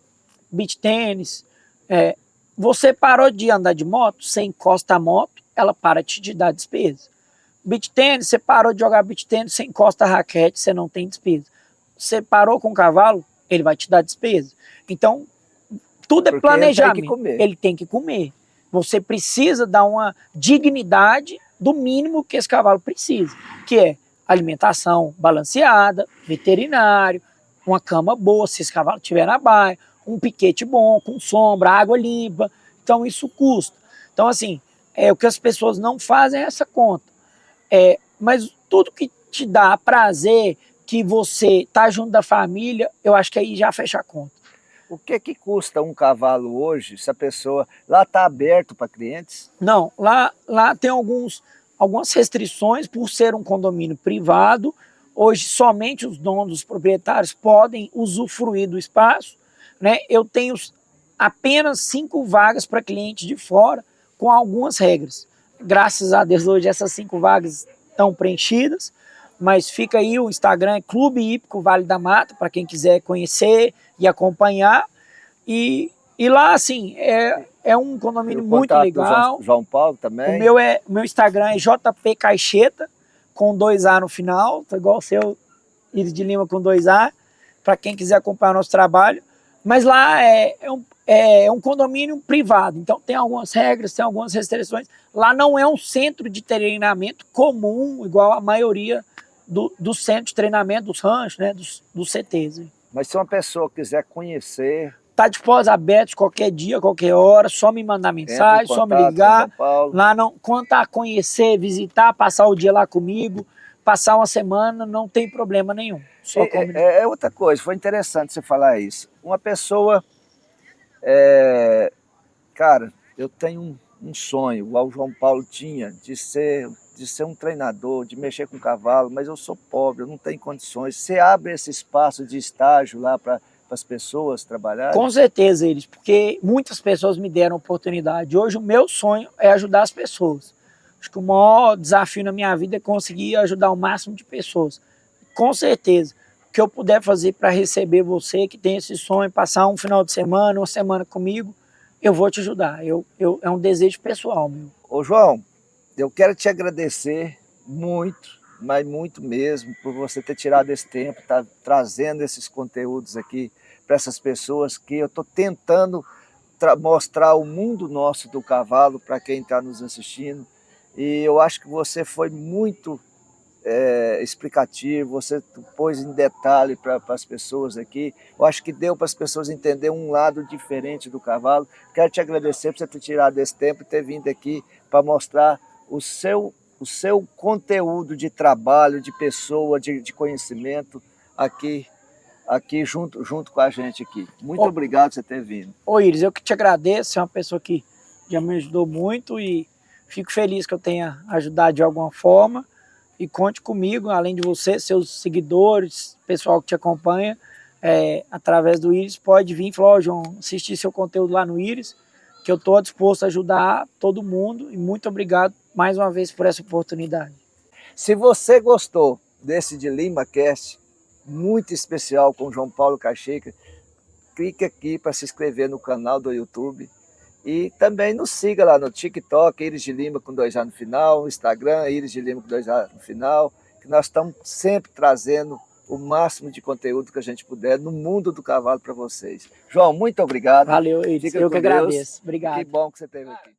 beach tênis. Você parou de andar de moto, você encosta a moto, ela para de te dar despesa. Beach tênis, você parou de jogar beach tênis, você encosta a raquete, você não tem despesa. Você parou com o cavalo, ele vai te dar despesa. Então, tudo é planejamento. Ele tem que comer. Você precisa dar uma dignidade do mínimo que esse cavalo precisa, que é alimentação balanceada, veterinário, uma cama boa, se esse cavalo estiver na baia, um piquete bom, com sombra, água limpa. Então isso custa. Então assim, o que as pessoas não fazem é essa conta. Mas tudo que te dá prazer, que você tá junto da família, eu acho que aí já fecha a conta. O que custa um cavalo hoje, se a pessoa... Lá está aberto para clientes? Não, lá tem algumas restrições por ser um condomínio privado. Hoje somente os donos, os proprietários podem usufruir do espaço. Né? Eu tenho apenas 5 vagas para clientes de fora, com algumas regras. Graças a Deus hoje essas 5 vagas estão preenchidas, mas fica aí o Instagram, é Clube Hípico Vale da Mata, para quem quiser conhecer e acompanhar. E lá, assim, é um condomínio muito legal. João Paulo também. O meu Instagram é JP Caixeta, com 2A no final, tá igual o seu, Iris de Lima, com 2A, para quem quiser acompanhar o nosso trabalho. Mas lá é um condomínio privado, então tem algumas regras, tem algumas restrições. Lá não é um centro de treinamento comum, igual a maioria do centro de treinamento dos ranchos, né, dos CTs. Mas se uma pessoa quiser conhecer... Está de portas abertas qualquer dia, qualquer hora, só me mandar mensagem, só me ligar. Lá não, quanto a conhecer, visitar, passar o dia lá comigo, passar uma semana, não tem problema nenhum. Só outra coisa, foi interessante você falar isso. Uma pessoa, cara, eu tenho um sonho, igual o João Paulo tinha, de ser um treinador, de mexer com cavalo, mas eu sou pobre, eu não tenho condições. Você abre esse espaço de estágio lá para as pessoas trabalharem? Com certeza, eles, porque muitas pessoas me deram oportunidade. Hoje o meu sonho é ajudar as pessoas. Acho que o maior desafio na minha vida é conseguir ajudar o máximo de pessoas. Com certeza, o que eu puder fazer para receber você que tem esse sonho, passar um final de semana, uma semana comigo, eu vou te ajudar. É um desejo pessoal meu. Ô João, eu quero te agradecer muito, mas muito mesmo, por você ter tirado esse tempo, tá trazendo esses conteúdos aqui para essas pessoas, que eu estou tentando mostrar o mundo nosso do cavalo para quem está nos assistindo. E eu acho que você foi muito explicativo, você pôs em detalhe para as pessoas aqui. Eu acho que deu para as pessoas entenderem um lado diferente do cavalo. Quero te agradecer por você ter tirado esse tempo e ter vindo aqui para mostrar o seu conteúdo de trabalho, de pessoa, de conhecimento aqui junto com a gente aqui. Muito obrigado por você ter vindo. Ô Iris, eu que te agradeço, você é uma pessoa que já me ajudou muito e fico feliz que eu tenha ajudado de alguma forma. E conte comigo, além de você, seus seguidores, pessoal que te acompanha, através do Iris, pode vir e falar, João, assistir seu conteúdo lá no Iris, que eu estou disposto a ajudar todo mundo e muito obrigado mais uma vez por essa oportunidade. Se você gostou desse de LimaCast, muito especial com o João Paulo Cacheca, clique aqui para se inscrever no canal do YouTube e também nos siga lá no TikTok, Iris de Lima com 2A no final, Instagram, Iris de Lima com 2A no final, que nós estamos sempre trazendo o máximo de conteúdo que a gente puder no mundo do cavalo para vocês. João, muito obrigado. Valeu, Iris. Eu que agradeço. Obrigado. Que bom que você esteve aqui.